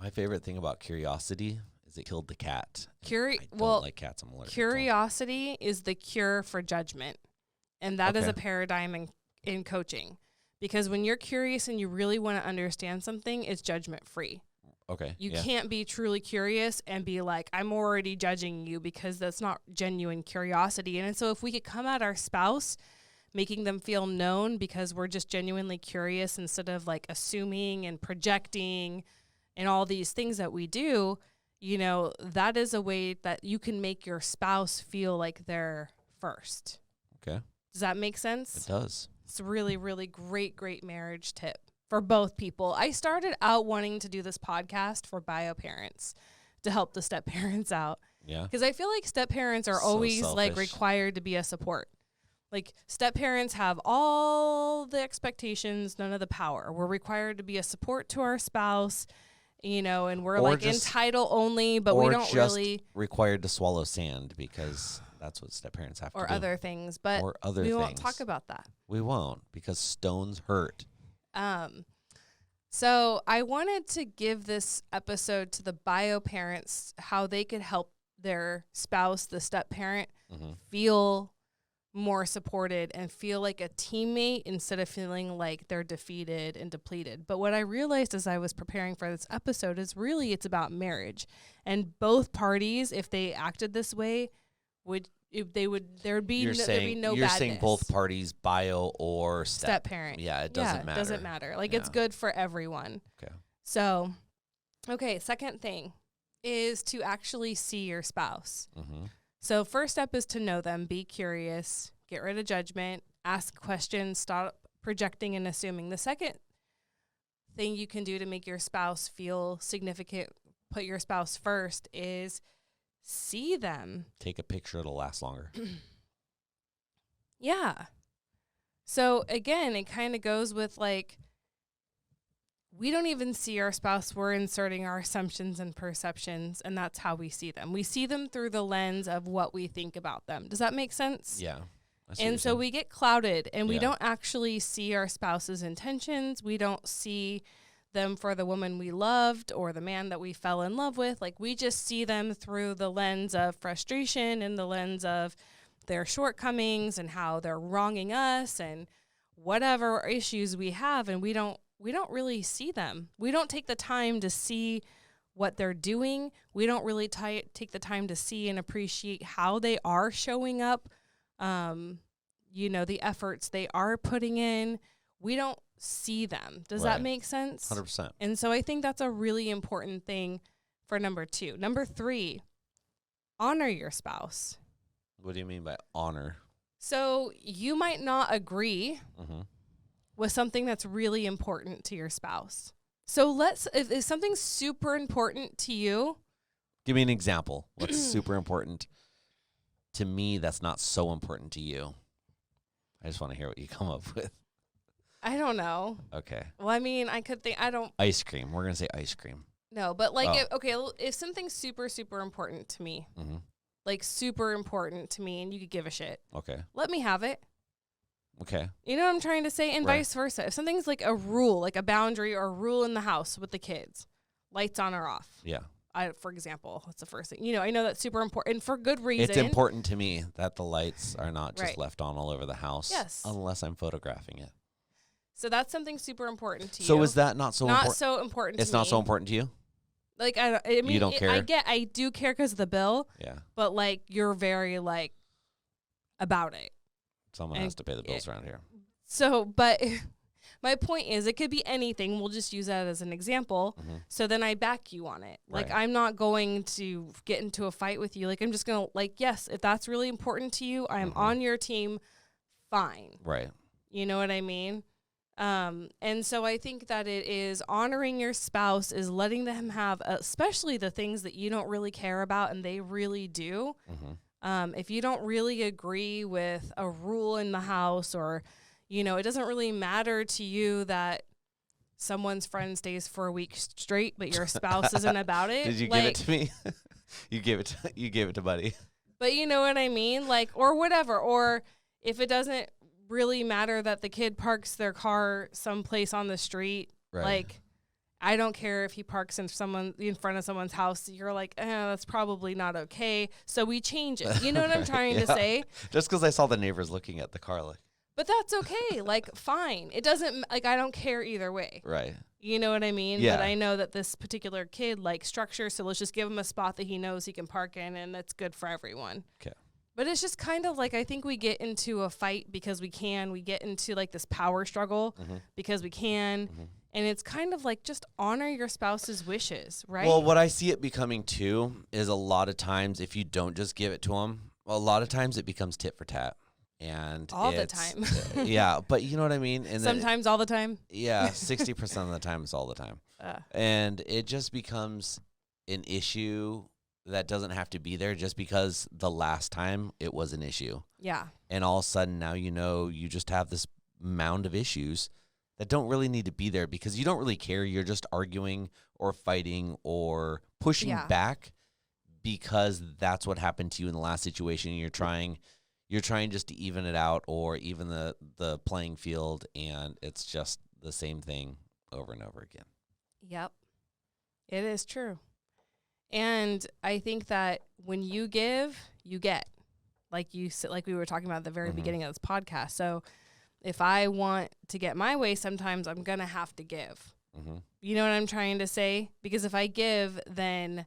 S1: My favorite thing about curiosity is it killed the cat. I don't like cats. I'm allergic to them.
S2: Curiosity is the cure for judgment. And that is a paradigm in coaching. Because when you're curious and you really want to understand something, it's judgment free.
S1: Okay.
S2: You can't be truly curious and be like, I'm already judging you, because that's not genuine curiosity. And so if we could come at our spouse, making them feel known because we're just genuinely curious instead of like assuming and projecting and all these things that we do, that is a way that you can make your spouse feel like they're first.
S1: Okay.
S2: Does that make sense?
S1: It does.
S2: It's a really, really great marriage tip for both people. I started out wanting to do this podcast for bio parents to help the step parents out.
S1: Yeah.
S2: Because I feel like step parents are
S1: So
S2: always like
S1: selfish.
S2: required to be a support. Like step parents have all the expectations, none of the power. We're required to be a support to our spouse, and we're
S1: Or
S2: like
S1: just-
S2: entitled only, but we
S1: or
S2: don't
S1: just
S2: really,
S1: required to swallow sand because that's what step parents have to
S2: or
S1: do.
S2: other things. But
S1: Or other
S2: we
S1: things.
S2: won't talk about that.
S1: We won't, because stones hurt.
S2: So I wanted to give this episode to the bio parents, how they could help their spouse, the step parent, feel more supported and feel like a teammate instead of feeling like they're defeated and depleted. But what I realized as I was preparing for this episode is really it's about marriage, and both parties, if they acted this way, there'd be
S1: You're
S2: no
S1: saying
S2: badness.
S1: both parties, bio or
S2: Step parent.
S1: Yeah, it doesn't matter.
S2: It doesn't matter. Like
S1: Yeah.
S2: it's good for everyone.
S1: Okay.
S2: So, second thing is to actually see your spouse. So first step is to know them, be curious, get rid of judgment, ask questions, stop projecting and assuming. The second thing you can do to make your spouse feel significant, put your spouse first, is see them.
S1: Take a picture, it'll last longer.
S2: Yeah. So again, it kind of goes with like, we don't even see our spouse. We're inserting our assumptions and perceptions, and that's how we see them. We see them through the lens of what we think about them. Does that make sense?
S1: Yeah.
S2: And so we get clouded, and we don't actually see our spouse's intentions. We don't see them for the woman we loved or the man that we fell in love with. Like, we just see them through the lens of frustration and the lens of their shortcomings and how they're wronging us and whatever issues we have, and we don't really see them. We don't take the time to see what they're doing. We don't really take the time to see and appreciate how they are showing up, the efforts they are putting in. We don't see them. Does that make sense?
S1: 100%.
S2: And so I think that's a really important thing for number 2. Number 3, honor your spouse.
S1: What do you mean by honor?
S2: So you might not agree
S1: Mm-hmm.
S2: with something that's really important to your spouse. So if something's super important to you.
S1: Give me an example. What's super important to me that's not so important to you? I just want to hear what you come up with.
S2: I don't know.
S1: Okay.
S2: Well, I mean, I could think, I don't
S1: Ice cream. We're going to say ice cream.
S2: know, but like, if something's super, super important to me,
S1: Mm-hmm.
S2: like super important to me and you could give a shit,
S1: Okay.
S2: let me have it.
S1: Okay.
S2: You know what I'm trying to say? And
S1: Right.
S2: vice versa. If something's like a rule, like a boundary or a rule in the house with the kids, lights on or off.
S1: Yeah.
S2: For example, that's the first thing. You know, I know that's super important for good reason.
S1: It's important to me that the lights are not just
S2: Right.
S1: left on all over the house.
S2: Yes.
S1: Unless I'm photographing it.
S2: So that's something super important to you.
S1: So is that not so important?
S2: Not so important to me.
S1: It's not so important to you?
S2: Like, I mean,
S1: You don't care?
S2: I do care because of the bill,
S1: Yeah.
S2: but like, you're very like about it.
S1: Someone
S2: And
S1: has to pay the bills around here.
S2: So, but my point is, it could be anything. We'll just use that as an example.
S1: Mhm.
S2: So then I back you on it. Like,
S1: Right.
S2: I'm not going to get into a fight with you. Like, I'm just going to, like, yes, if that's really important to you, I am
S1: Mhm.
S2: on your team. Fine.
S1: Right.
S2: You know what I mean? And so I think that it is honoring your spouse is letting them have, especially the things that you don't really care about and they really do.
S1: Mm-hmm.
S2: If you don't really agree with a rule in the house, or, you know, it doesn't really matter to you that someone's friend stays for a week straight, but your spouse isn't about it.
S1: Did you
S2: like,
S1: give it to me? You gave it to Buddy.
S2: But you know what I mean? Like, or whatever. Or if it doesn't really matter that the kid parks their car someplace on the street,
S1: Right.
S2: like, I don't care if he parks in front of someone's house. You're like, that's probably not okay. So we change it. You know what I'm trying to say?
S1: Just because I saw the neighbors looking at the car, like.
S2: But that's okay. Like, fine. It doesn't, like, I don't care either way.
S1: Right.
S2: You know what I mean?
S1: Yeah.
S2: But I know that this particular kid likes structure, so let's just give him a spot that he knows he can park in, and that's good for everyone.
S1: Okay.
S2: But it's just kind of like, I think we get into a fight because we can. We get into, like, this power struggle
S1: Mm-hmm.
S2: because we can.
S1: Mm-hmm.
S2: And it's kind of like, just honor your spouse's wishes, right?
S1: Well, what I see it becoming too is a lot of times if you don't just give it to them, a lot of times it becomes tit for tat. And
S2: all the time.
S1: Yeah, but you know what I mean? And
S2: Sometimes all the time.
S1: yeah, 60% of the time it's all the time. And it just becomes an issue that doesn't have to be there just because the last time it was an issue.
S2: Yeah.
S1: And all of a sudden now you just have this mound of issues that don't really need to be there because you don't really care. You're just arguing or fighting or pushing back because that's what happened to you in the last situation. You're trying just to even it out or even the playing field, and it's just the same thing over and over again.
S2: Yep. It is true. And I think that when you give, you get. Like we were talking about at the very beginning of this podcast. So if I want to get my way, sometimes I'm going to have to give.
S1: Mm-hmm.
S2: You know what I'm trying to say? Because if I give, then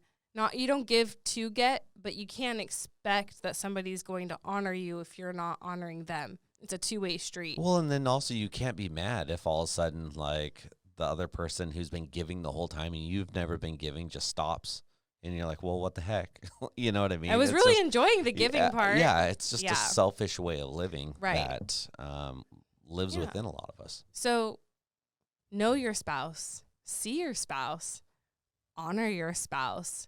S2: you don't give to get, but you can't expect that somebody's going to honor you if you're not honoring them. It's a two-way street.
S1: Well, and then also you can't be mad if all of a sudden like the other person who's been giving the whole time and you've never been giving just stops. And you're like, well, what the heck? You know what I mean?
S2: I was really enjoying the giving part.
S1: Yeah, it's just a selfish way of living that lives
S2: Yeah.
S1: within a lot of us.
S2: So know your spouse, see your spouse, honor your spouse.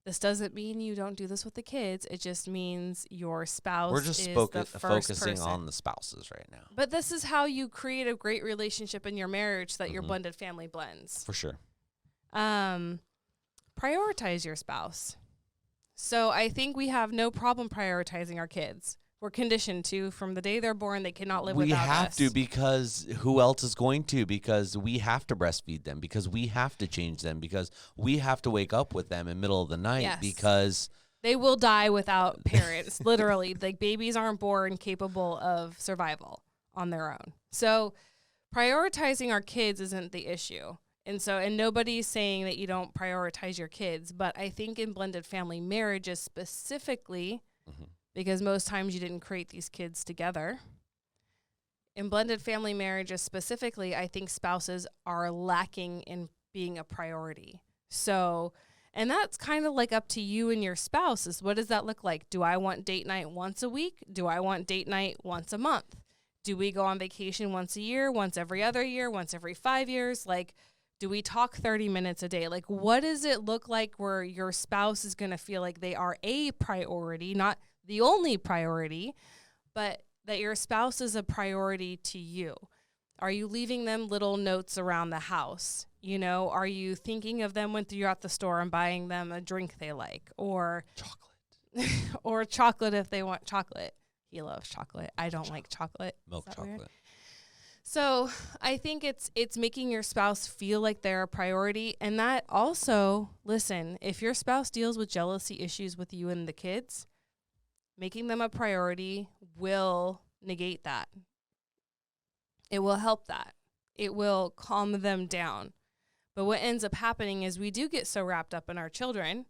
S2: This doesn't mean you don't do this with the kids. It just means your spouse
S1: We're just
S2: is the first
S1: focusing
S2: person.
S1: on the spouses right now.
S2: But this is how you create a great relationship in your marriage that your blended family blends.
S1: For sure.
S2: Prioritize your spouse. So I think we have no problem prioritizing our kids. We're conditioned to from the day they're born. They cannot live without us.
S1: We have to because who else is going to? Because we have to breastfeed them. Because we have to change them. Because we have to wake up with them in the middle of the night.
S2: Yes.
S1: Because
S2: they will die without parents. Literally, like babies aren't born capable of survival on their own. So prioritizing our kids isn't the issue. And nobody's saying that you don't prioritize your kids, but I think in blended family marriages specifically, because most times you didn't create these kids together. In blended family marriages specifically, I think spouses are lacking in being a priority. So, and that's kind of like up to you and your spouse is what does that look like? Do I want date night once a week? Do I want date night once a month? Do we go on vacation once a year, once every other year, once every 5 years? Like, do we talk 30 minutes a day? Like, what does it look like where your spouse is going to feel like they are a priority, not the only priority, but that your spouse is a priority to you? Are you leaving them little notes around the house? You know, are you thinking of them when you're at the store and buying them a drink they like? Or
S1: chocolate.
S2: or chocolate if they want chocolate. He loves chocolate. I don't like chocolate.
S1: Milk chocolate.
S2: Weird? So I think it's making your spouse feel like they're a priority. And that also, listen, if your spouse deals with jealousy issues with you and the kids, making them a priority will negate that. It will help that. It will calm them down. But what ends up happening is we do get so wrapped up in our children,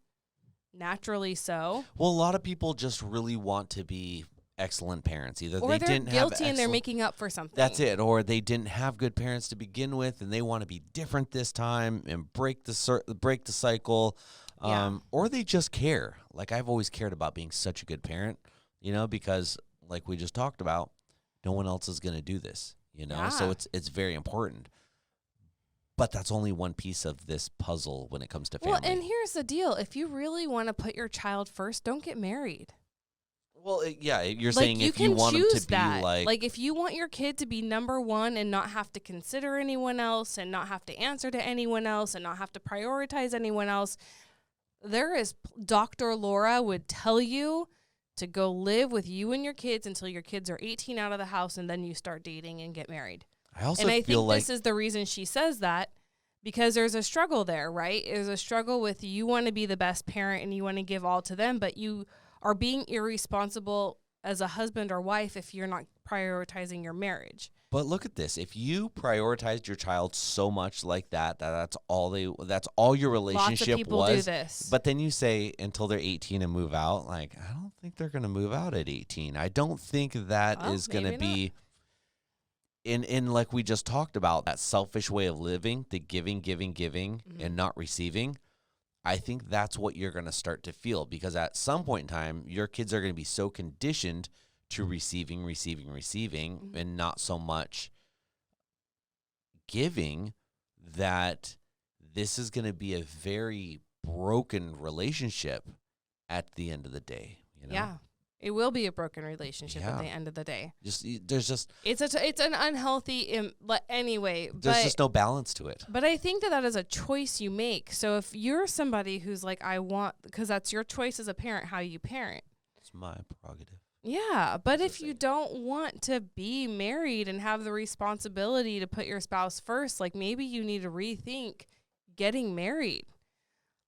S2: naturally so.
S1: Well, a lot of people just really want to be excellent parents. Either
S2: Or
S1: they
S2: they're
S1: didn't have
S2: guilty and they're making up for something.
S1: That's it. Or they didn't have good parents to begin with, and they want to be different this time and break the cycle. Or they just care. Like, I've always cared about being such a good parent, because like we just talked about, no one else is going to do this, So it's very important. But that's only one piece of this puzzle when it comes to family.
S2: Well, and here's the deal. If you really want to put your child first, don't get married.
S1: Well, you're saying if you want them to be
S2: like if you want your kid to be number one and not have to consider anyone else and not have to answer to anyone else and not have to prioritize anyone else, Dr. Laura would tell you to go live with you and your kids until your kids are 18 out of the house, and then you start dating and get married. I think this is the reason she says that, because there's a struggle there, right? There's a struggle with you want to be the best parent and you want to give all to them, but you are being irresponsible as a husband or wife if you're not prioritizing your marriage.
S1: But look at this. If you prioritized your child so much like that's all your relationship
S2: Lots of people
S1: was.
S2: do this.
S1: But then you say until they're 18 and move out, like, I don't think they're going to move out at 18. I don't think that is going to be in like we just talked about, that selfish way of living, the giving, and not receiving. I think that's what you're going to start to feel, because at some point in time, your kids are going to be so conditioned to receiving, and not so much giving, that this is going to be a very broken relationship at the end of the day.
S2: Yeah. It will be a broken relationship at the end of the day. It's an unhealthy, anyway.
S1: There's just no balance to it.
S2: But I think that is a choice you make. So if you're somebody who's like, because that's your choice as a parent, how you parent.
S1: It's my prerogative.
S2: Yeah, but if you don't want to be married and have the responsibility to put your spouse first, like, maybe you need to rethink getting married.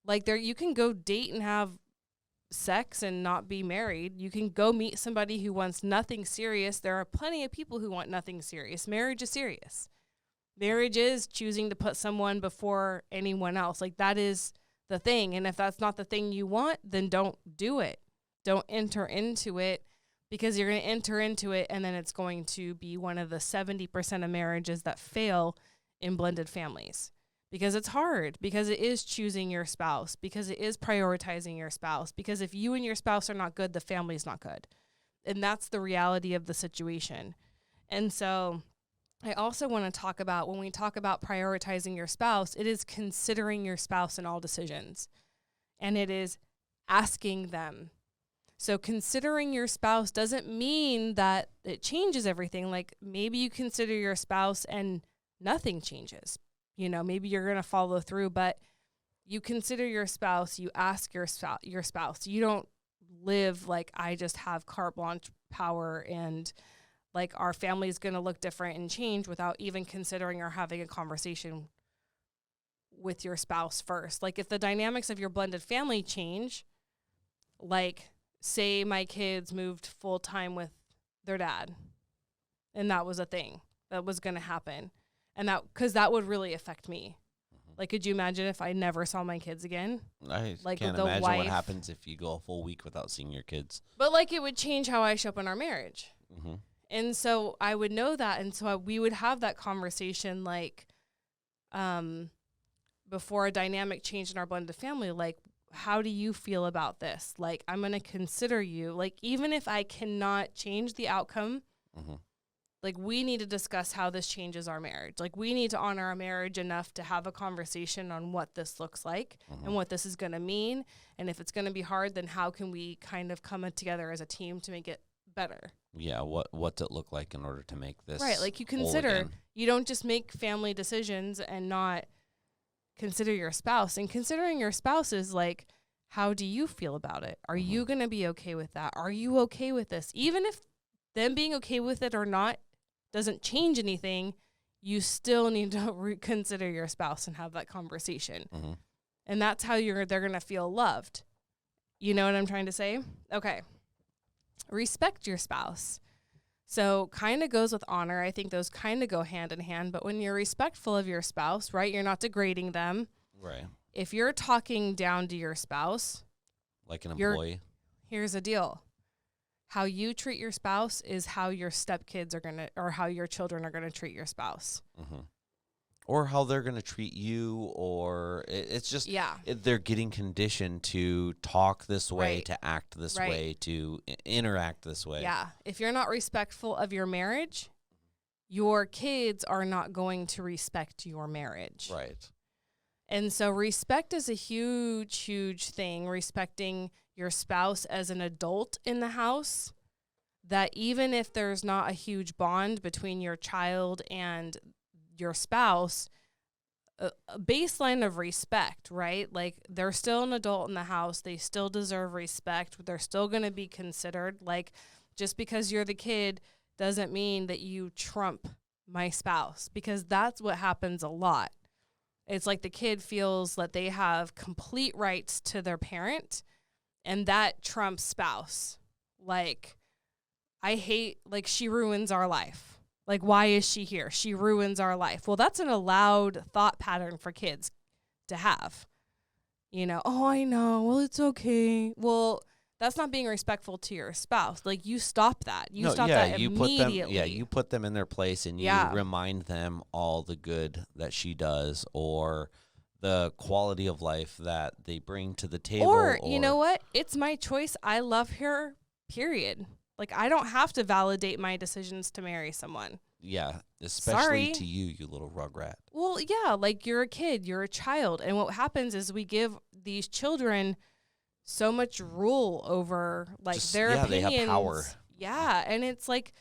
S2: Like, you can go date and have sex and not be married. You can go meet somebody who wants nothing serious. There are plenty of people who want nothing serious. Marriage is serious. Marriage is choosing to put someone before anyone else. Like, that is the thing. And if that's not the thing you want, then don't do it. Don't enter into it, because you're going to enter into it and then it's going to be one of the 70% of marriages that fail in blended families. Because it's hard, because it is choosing your spouse, because it is prioritizing your spouse, because if you and your spouse are not good, the family's not good. And that's the reality of the situation. And so I also want to talk about, when we talk about prioritizing your spouse, it is considering your spouse in all decisions. And it is asking them. So considering your spouse doesn't mean that it changes everything. Like, maybe you consider your spouse and nothing changes. Maybe you're going to follow through, but you consider your spouse, you ask your spouse. You don't live like, I just have carte blanche power and like our family is going to look different and change, without even considering or having a conversation with your spouse first. Like, if the dynamics of your blended family change, like, say my kids moved full time with their dad, and that was a thing that was going to happen. And because that would really affect me. Mm-hmm. Like, could you imagine if I never saw my kids again?
S1: I can't imagine what happens if you go a full week without seeing your kids.
S2: But like, it would change how I show up in our marriage.
S1: Mm-hmm.
S2: And so I would know that. And so we would have that conversation, like, before a dynamic change in our blended family, like, how do you feel about this? Like, I'm going to consider you. Like, even if I cannot change the outcome, mm-hmm. like, we need to discuss how this changes our marriage. Like, we need to honor our marriage enough to have a conversation on what this looks like, mm-hmm. and what this is going to mean. And if it's going to be hard, then how can we kind of come together as a team to make it better?
S1: Yeah, what's it look like in order to make this
S2: right? Like, you consider, you don't just make family decisions and not consider your spouse. And considering your spouse is like, how do you feel about it? Are
S1: Mm-hmm.
S2: you going to be okay with that? Are you okay with this? Even if them being okay with it or not doesn't change anything, you still need to reconsider your spouse and have that conversation.
S1: Mm-hmm.
S2: And that's how they're going to feel loved. You know what I'm trying to say? Okay. Respect your spouse. So kind of goes with honor. I think those kind of go hand in hand. But when you're respectful of your spouse, right, you're not degrading them.
S1: Right.
S2: If you're talking down to your spouse,
S1: Like an employee.
S2: here's the deal. How you treat your spouse is how your stepkids are going to, or how your children are going to treat your spouse.
S1: Mm-hmm. Or how they're going to treat you, or it's just, they're getting conditioned to talk this way,
S2: Right.
S1: to act this
S2: Right.
S1: way, to interact this way.
S2: Yeah. If you're not respectful of your marriage, your kids are not going to respect your marriage.
S1: Right.
S2: And so respect is a huge, huge thing. Respecting your spouse as an adult in the house, that even if there's not a huge bond between your child and your spouse, a baseline of respect, right? Like, they're still an adult in the house. They still deserve respect. They're still going to be considered. Like, just because you're the kid doesn't mean that you trump my spouse, because that's what happens a lot. It's like the kid feels that they have complete rights to their parent, and that trumps spouse. Like, I hate, like, she ruins our life. Like, why is she here? She ruins our life. Well, that's an allowed thought pattern for kids to have. You know, oh, I know. Well, it's okay. Well, that's not being respectful to your spouse. Like, you stop that. You stop that immediately.
S1: You put them in their place, and you remind them all the good that she does, or the quality of life that they bring to the table.
S2: Or you know what? It's my choice. I love her, period. Like, I don't have to validate my decisions to marry someone.
S1: Yeah, especially to you, you little rugrat.
S2: Well, yeah, like, you're a kid, you're a child. And what happens is we give these children so much rule over, like, their opinions.
S1: They have power.
S2: Yeah, and it's like,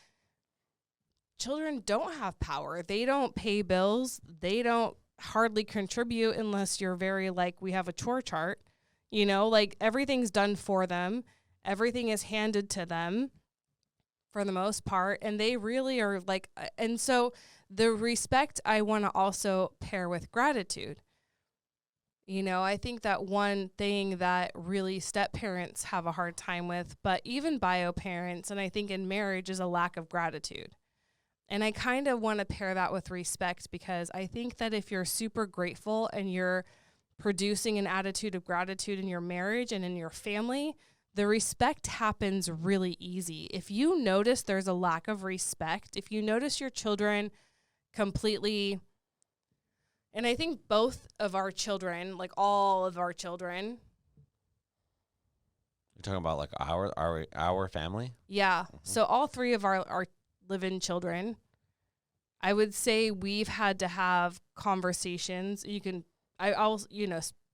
S2: children don't have power. They don't pay bills. They don't hardly contribute unless you're very, like, we have a chore chart. You know, like, everything's done for them. Everything is handed to them for the most part. And they really are like, and so the respect I want to also pair with gratitude. You know, I think that one thing that really step parents have a hard time with, but even bio parents, and I think in marriage, is a lack of gratitude. And I kind of want to pair that with respect, because I think that if you're super grateful and you're producing an attitude of gratitude in your marriage and in your family, the respect happens really easy. If you notice there's a lack of respect, if you notice your children completely, and I think both of our children, like all of our children.
S1: You're talking about like our family?
S2: Yeah.
S1: Mm-hmm.
S2: So all three of our live-in children, I would say we've had to have conversations.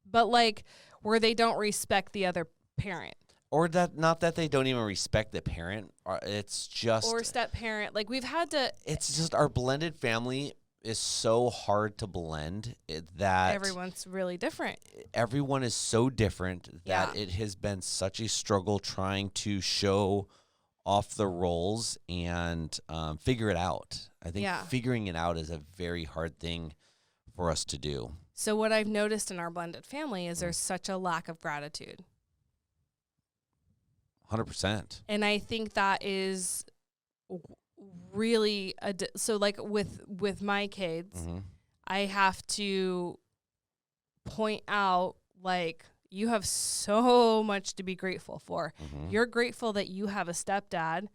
S2: But like where they don't respect the other parent.
S1: Or that, not that they don't even respect the parent. It's just,
S2: or step parent. Like, we've had to.
S1: It's just our blended family is so hard to blend that
S2: everyone's really different.
S1: Everyone is so different that it has been such a struggle trying to show off the roles and figure it out. I think figuring it out is a very hard thing for us to do.
S2: So what I've noticed in our blended family is there's such a lack of gratitude.
S1: 100%.
S2: And I think that is really so like with my kids, I have to point out, like, you have so much to be grateful for. You're grateful that you have a stepdad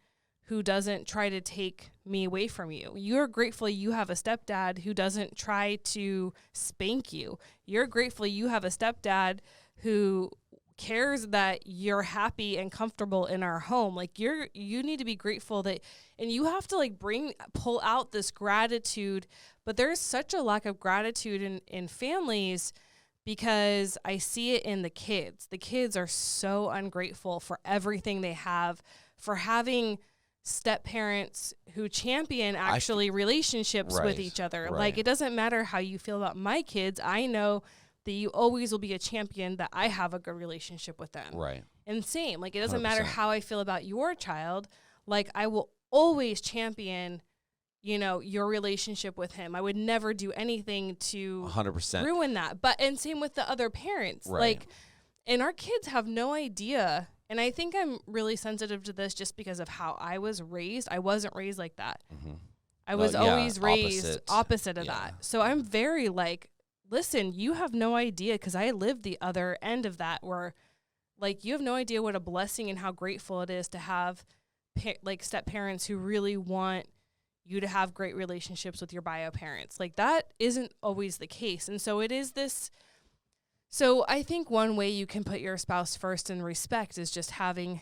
S2: who doesn't try to take me away from you. You're grateful you have a stepdad who doesn't try to spank you. You're grateful you have a stepdad who cares that you're happy and comfortable in our home. Like, you need to be grateful that, and you have to like pull out this gratitude. But there's such a lack of gratitude in families, because I see it in the kids. The kids are so ungrateful for everything they have, for having step parents who champion relationships with each other.
S1: Right.
S2: Like, it doesn't matter how you feel about my kids. I know that you always will be a champion that I have a good relationship with them.
S1: Right.
S2: And same, like, it doesn't
S1: 100%.
S2: matter how I feel about your child. Like, I will always champion, you know, your relationship with him. I would never do anything to
S1: 100%.
S2: ruin that. But, and same with the other parents.
S1: Right.
S2: Like, and our kids have no idea. And I think I'm really sensitive to this just because of how I was raised. I wasn't raised like that.
S1: Mm-hmm.
S2: I was always raised opposite of
S1: Yeah.
S2: that. So I'm very like, listen, you have no idea, because I lived the other end of that, where like you have no idea what a blessing and how grateful it is to have like step parents who really want you to have great relationships with your bio parents. Like that isn't always the case. And so it is this. So I think one way you can put your spouse first in respect is just having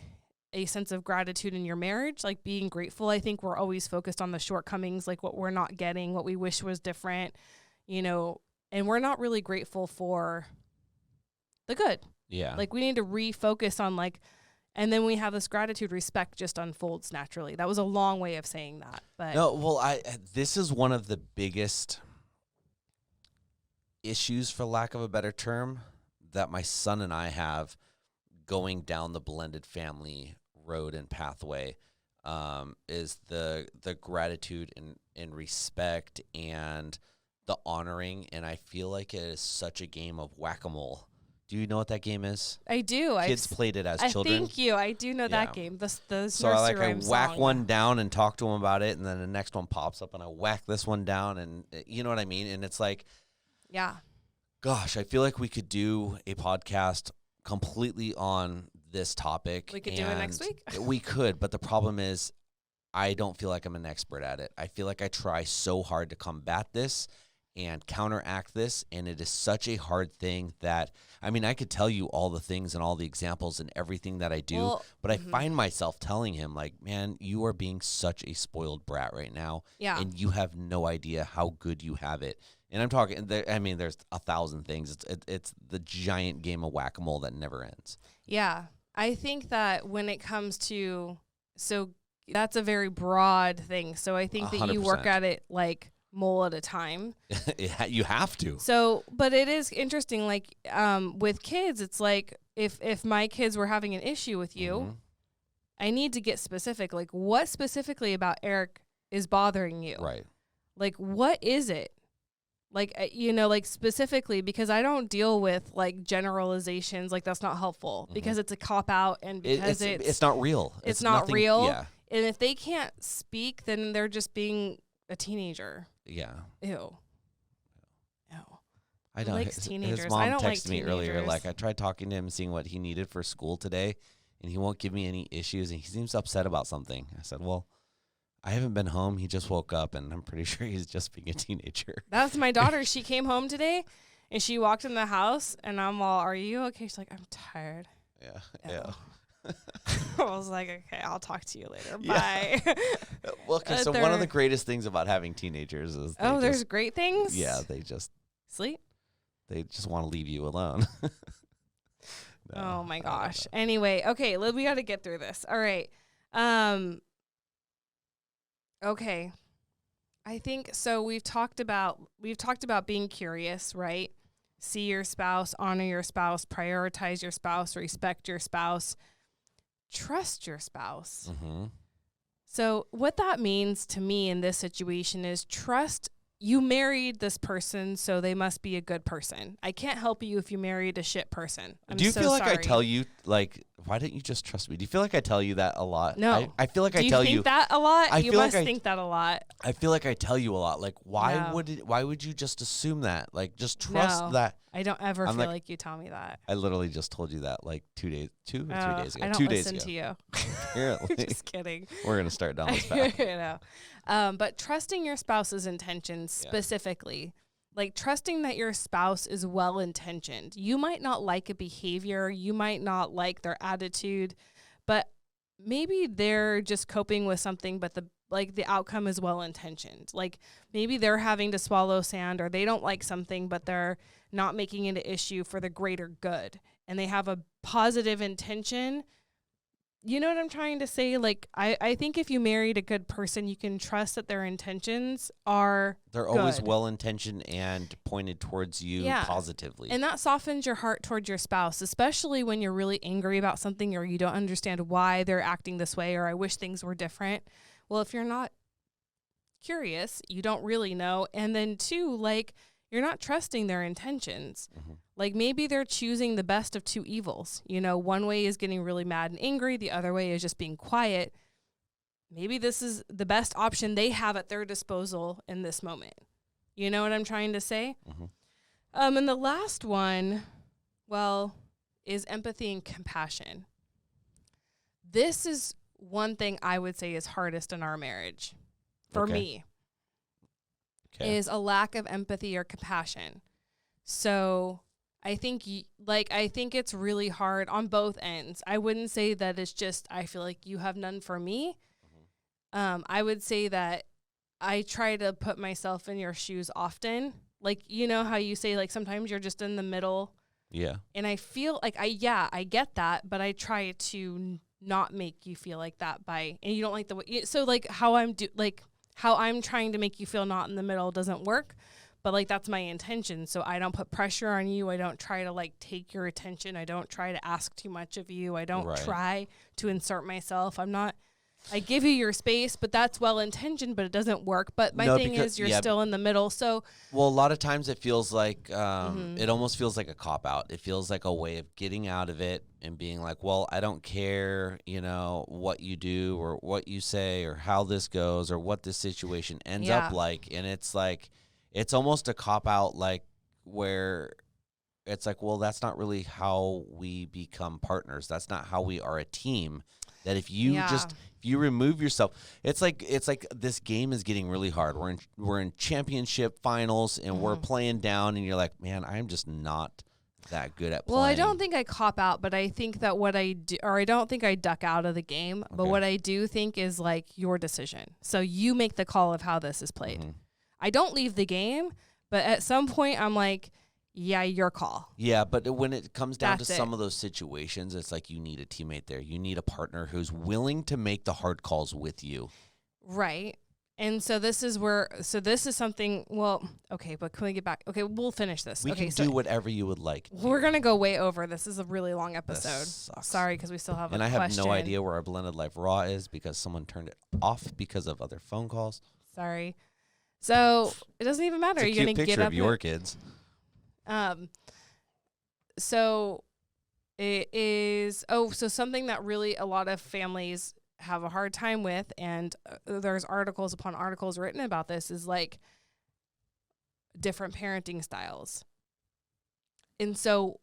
S2: a sense of gratitude in your marriage, like being grateful. I think we're always focused on the shortcomings, like what we're not getting, what we wish was different, you know, and we're not really grateful for the good.
S1: Yeah.
S2: Like we need to refocus on like, and then we have this gratitude, respect just unfolds naturally. That was a long way of saying that. But
S1: no, well, this is one of the biggest issues, for lack of a better term, that my son and I have going down the blended family road and pathway, is the gratitude and respect and the honoring. And I feel like it is such a game of whack-a-mole. Do you know what that game is?
S2: I do.
S1: Kids played it as children.
S2: Thank you. I do know that game. The
S1: So I whack
S2: song.
S1: one down and talk to them about it, and then the next one pops up and I whack this one down, and you know what I mean? And it's like,
S2: yeah.
S1: Gosh, I feel like we could do a podcast completely on this topic.
S2: We could do it next week.
S1: We could, but the problem is I don't feel like I'm an expert at it. I feel like I try so hard to combat this and counteract this, and it is such a hard thing that, I mean, I could tell you all the things and all the examples and everything that I do, but I find myself telling him, like, man, you are being such a spoiled brat right now, and you have no idea how good you have it. And I'm talking, I mean, there's 1,000 things. It's the giant game of whack-a-mole that never ends.
S2: Yeah. I think that when it comes to, so that's a very broad thing. So I think that you work at it like mole at a time.
S1: You have to.
S2: So, but it is interesting, like with kids, it's like if my kids were having an issue with you, I need to get specific. Like what specifically about Eric is bothering you?
S1: Right.
S2: Like what is it? Like, you know, like specifically, because I don't deal with like generalizations. Like that's not helpful because it's a cop out, and because
S1: it's not real.
S2: It's not
S1: nothing,
S2: real.
S1: Yeah.
S2: And if they can't speak, then they're just being a teenager.
S1: Yeah.
S2: Ew.
S1: I know.
S2: Likes teenagers.
S1: His mom
S2: I don't like
S1: texted me earlier,
S2: teenagers.
S1: like, I tried talking to him, seeing what he needed for school today, and he won't give me any issues, and he seems upset about something. I said, well, I haven't been home. He just woke up, and I'm pretty sure he's just being a teenager.
S2: That's my daughter. She came home today, and she walked in the house, and I'm all, are you okay? She's like, I'm tired.
S1: Yeah.
S2: I was like, okay, I'll talk to you later. Bye.
S1: Well, okay, so one of the greatest things about having teenagers is
S2: there's great things?
S1: Yeah, they just
S2: sleep.
S1: They just want to leave you alone. No,
S2: oh my gosh. Anyway, okay, we got to get through this. All right. Okay. I think so we've talked about being curious, right? See your spouse, honor your spouse, prioritize your spouse, respect your spouse, trust your spouse.
S1: Mm-hmm.
S2: So what that means to me in this situation is trust. You married this person, so they must be a good person. I can't help you if you married a shit person.
S1: Do you feel like I tell you, like, why don't you just trust me? Do you feel like I tell you that a lot?
S2: No.
S1: I feel like I
S2: Do
S1: tell you.
S2: you think that a lot? You must
S1: like
S2: think that a lot.
S1: I feel like I tell you a lot. Like, why
S2: No.
S1: why would you just assume that? Like, just trust that.
S2: I don't ever feel like you tell me that.
S1: I literally just told you that like 2 or 3 days ago.
S2: I don't
S1: 2 days
S2: listen
S1: ago.
S2: to you.
S1: Apparently.
S2: Just kidding.
S1: We're going to start down this path.
S2: You know. But trusting your spouse's intentions specifically, like trusting that your spouse is well-intentioned. You might not like a behavior. You might not like their attitude, but maybe they're just coping with something, but the outcome is well-intentioned. Like maybe they're having to swallow sand, or they don't like something, but they're not making it an issue for the greater good. And they have a positive intention. you know what I'm trying to say? Like, I think if you married a good person, you can trust that their intentions are
S1: They're always
S2: good.
S1: well-intentioned and pointed towards you positively.
S2: And that softens your heart towards your spouse, especially when you're really angry about something or you don't understand why they're acting this way or I wish things were different. Well, if you're not curious, you don't really know. And then two, like, you're not trusting their intentions. Like, maybe they're choosing the best of two evils. You know, one way is getting really mad and angry. The other way is just being quiet. Maybe this is the best option they have at their disposal in this moment. You know what I'm trying to say? And the last one, well, is empathy and compassion. This is one thing I would say is hardest in our marriage for me. Is a lack of empathy or compassion. So I think I think it's really hard on both ends. I wouldn't say that it's just I feel like you have none for me. I would say that I try to put myself in your shoes often. Like, you know how you say, like, sometimes you're just in the middle. Yeah. And I feel like I get that, but I try to not make you feel like that and you don't like the way, so like how I'm trying to make you feel not in the middle doesn't work, but like that's my intention. So I don't put pressure on you. I don't try to like take your attention. I don't try to ask too much of you. I don't try to insert myself. I give you your space, but that's well-intentioned, but it doesn't work. But my thing is you're still in the middle. So,
S1: well, a lot of times it feels like, it almost feels like a cop-out. It feels like a way of getting out of it and being like, well, I don't care, you know, what you do or what you say or how this goes or what this situation ends up like. And it's like, it's almost a cop-out, like where it's like, well, that's not really how we become partners. That's not how we are a team. That if you if you remove yourself, it's like this game is getting really hard. We're in championship finals and we're playing down, and you're like, man, I'm just not that good at playing.
S2: Well, I don't think I cop out, but I think that what I do, or I don't think I duck out of the game, but what I do think is like your decision. So you make the call of how this is played. I don't leave the game, but at some point I'm like, yeah, your call.
S1: Yeah, but when it comes down to some of those situations, it's like you need a teammate there. You need a partner who's willing to make the hard calls with you.
S2: Right. And so this is something, well, okay, but can we get back? Okay, we'll finish this.
S1: We can do whatever you would like.
S2: We're going to go way over. This is a really long episode. Sorry, because we still have a question.
S1: And I have no idea where our Blended Life Raw is because someone turned it off because of other phone calls.
S2: Sorry. So it doesn't even matter.
S1: It's a cute picture of your kids.
S2: So it is, so something that really a lot of families have a hard time with, and there's articles upon articles written about this, is like different parenting styles. And so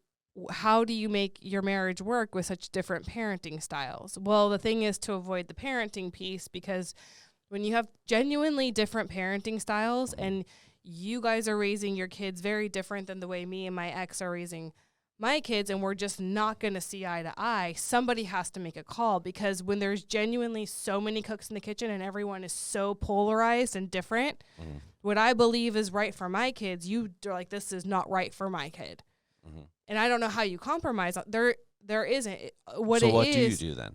S2: how do you make your marriage work with such different parenting styles? Well, the thing is to avoid the parenting piece, because when you have genuinely different parenting styles and you guys are raising your kids very different than the way me and my ex are raising my kids, and we're just not going to see eye to eye, somebody has to make a call, because when there's genuinely so many cooks in the kitchen and everyone is so polarized and different, what I believe is right for my kids, you're like, this is not right for my kid. And I don't know how you compromise. There isn't.
S1: So what do you do then?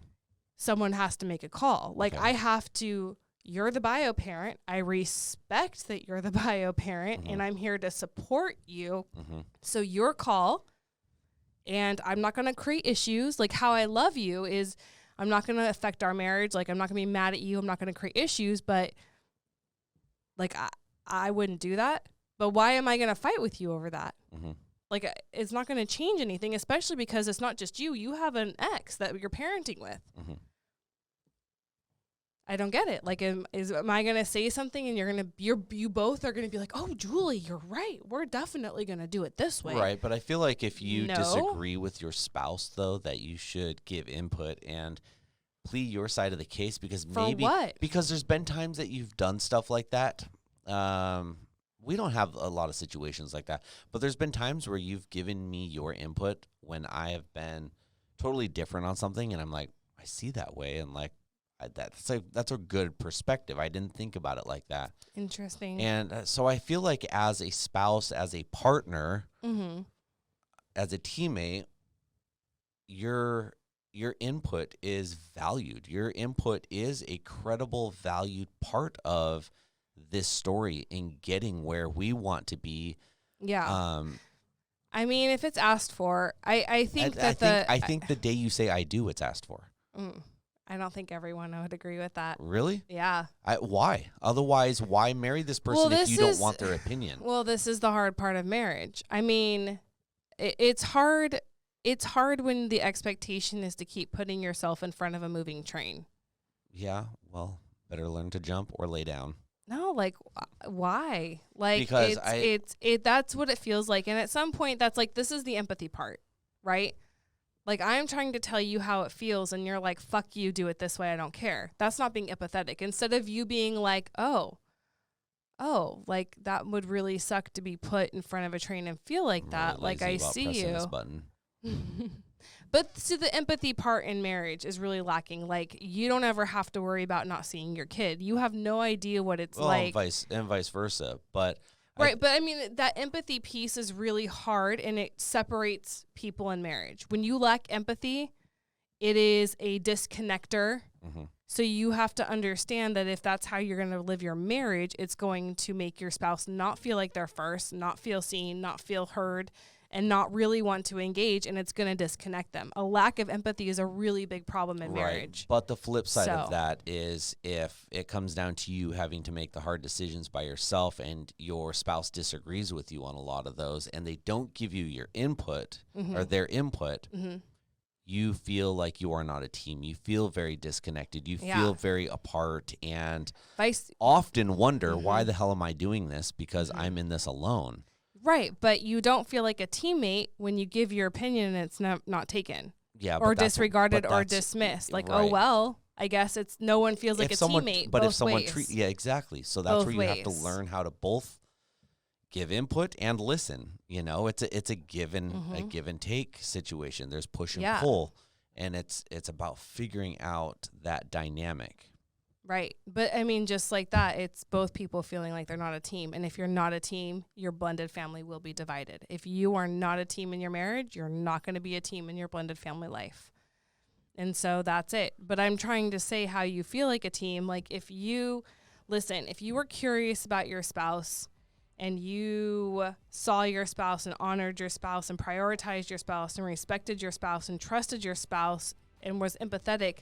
S2: Someone has to make a call. Like, I have to. You're the bio parent. I respect that you're the bio parent, and I'm here to support you. So your call, and I'm not going to create issues. Like, how I love you is I'm not going to affect our marriage. Like, I'm not going to be mad at you. I'm not going to create issues, but like, I wouldn't do that. But why am I going to fight with you over that? Like, it's not going to change anything, especially because it's not just you. You have an ex that you're parenting with. I don't get it. Like, am I going to say something and you both are going to be like, oh, Julie, you're right. We're definitely going to do it this way.
S1: Right. But I feel like if you disagree with your spouse, though, that you should give input and plead your side of the case, because because there's been times that you've done stuff like that. We don't have a lot of situations like that, but there's been times where you've given me your input when I have been totally different on something. And I'm like, I see that way. And like, that's a good perspective. I didn't think about it like that.
S2: Interesting.
S1: And so I feel like as a spouse, as a partner, as a teammate, you're your input is valued. Your input is a credible, valued part of this story in getting where we want to be.
S2: Yeah. I mean, if it's asked for, I think I
S1: think the day you say I do, it's asked for.
S2: I don't think everyone would agree with that.
S1: Really?
S2: Yeah.
S1: Why? Otherwise, why marry this person if you don't want their opinion?
S2: Well, this is the hard part of marriage. I mean, it's hard. It's hard when the expectation is to keep putting yourself in front of a moving train.
S1: Yeah. Well, better learn to jump or lay down.
S2: No, like why? Like
S1: because
S2: that's what it feels like. And at some point that's like, this is the empathy part, right? Like I'm trying to tell you how it feels and you're like, fuck you, do it this way, I don't care. That's not being empathetic. Instead of you being like, oh, like that would really suck to be put in front of a train and feel like that.
S1: Really
S2: like I see you.
S1: This button.
S2: But see, the empathy part in marriage is really lacking. Like you don't ever have to worry about not seeing your kid. You have no idea what it's like.
S1: And vice versa. But
S2: right, but I mean that empathy piece is really hard and it separates people in marriage. When you lack empathy, it is a disconnector. Mm-hmm. So you have to understand that if that's how you're going to live your marriage, it's going to make your spouse not feel like they're first, not feel seen, not feel heard, and not really want to engage, and it's going to disconnect them. A lack of empathy is a really big problem in marriage.
S1: But the flip side of that is if it comes down to you having to make the hard decisions by yourself and your spouse disagrees with you on a lot of those and they don't give you your input or their input, you feel like you are not a team. You feel very disconnected. You feel very apart and often wonder, why the hell am I doing this? Because I'm in this alone.
S2: Right, but you don't feel like a teammate when you give your opinion and it's not taken.
S1: Yeah,
S2: or disregarded or dismissed. Like, oh well, I guess it's no one feels like a teammate.
S1: But
S2: both
S1: if someone
S2: ways.
S1: Exactly. So that's where you have to learn how to both give input and listen. You know, it's a give and take situation. There's push and pull, and it's about figuring out that dynamic.
S2: Right. But I mean, just like that, it's both people feeling like they're not a team. And if you're not a team, your blended family will be divided. If you are not a team in your marriage, you're not going to be a team in your blended family life. And so that's it. But I'm trying to say how you feel like a team. Like if you were curious about your spouse and you saw your spouse and honored your spouse and prioritized your spouse and respected your spouse and trusted your spouse and was empathetic,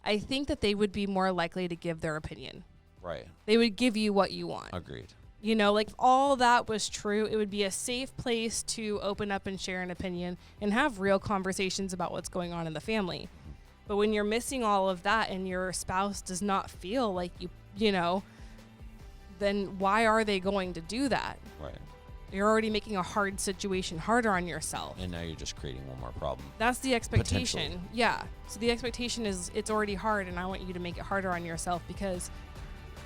S2: I think that they would be more likely to give their opinion.
S1: Right.
S2: They would give you what you want.
S1: Agreed.
S2: You know, like if all that was true, it would be a safe place to open up and share an opinion and have real conversations about what's going on in the family. But when you're missing all of that and your spouse does not feel like you know, then why are they going to do that?
S1: Right.
S2: You're already making a hard situation harder on yourself.
S1: And now you're just creating one more problem.
S2: That's the expectation. Yeah. So the expectation is it's already hard and I want you to make it harder on yourself because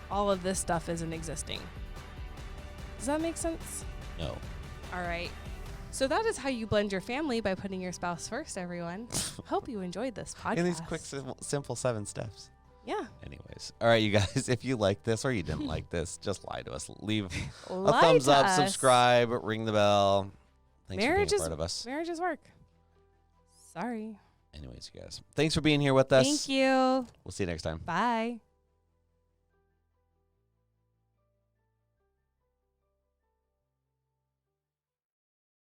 S2: all of this stuff isn't existing. Does that make sense?
S1: No.
S2: All right. So that is how you blend your family by putting your spouse first, everyone. Hope you enjoyed this podcast.
S1: In these quick, simple 7 steps.
S2: Yeah.
S1: Anyways. All right, you guys, if you like this or you didn't like this, just lie to us. Leave a thumbs up, subscribe, ring the bell. Thanks for being a part of us.
S2: Marriages work. Sorry.
S1: Anyways, you guys, thanks for being here with us.
S2: Thank you.
S1: We'll see you next time.
S2: Bye.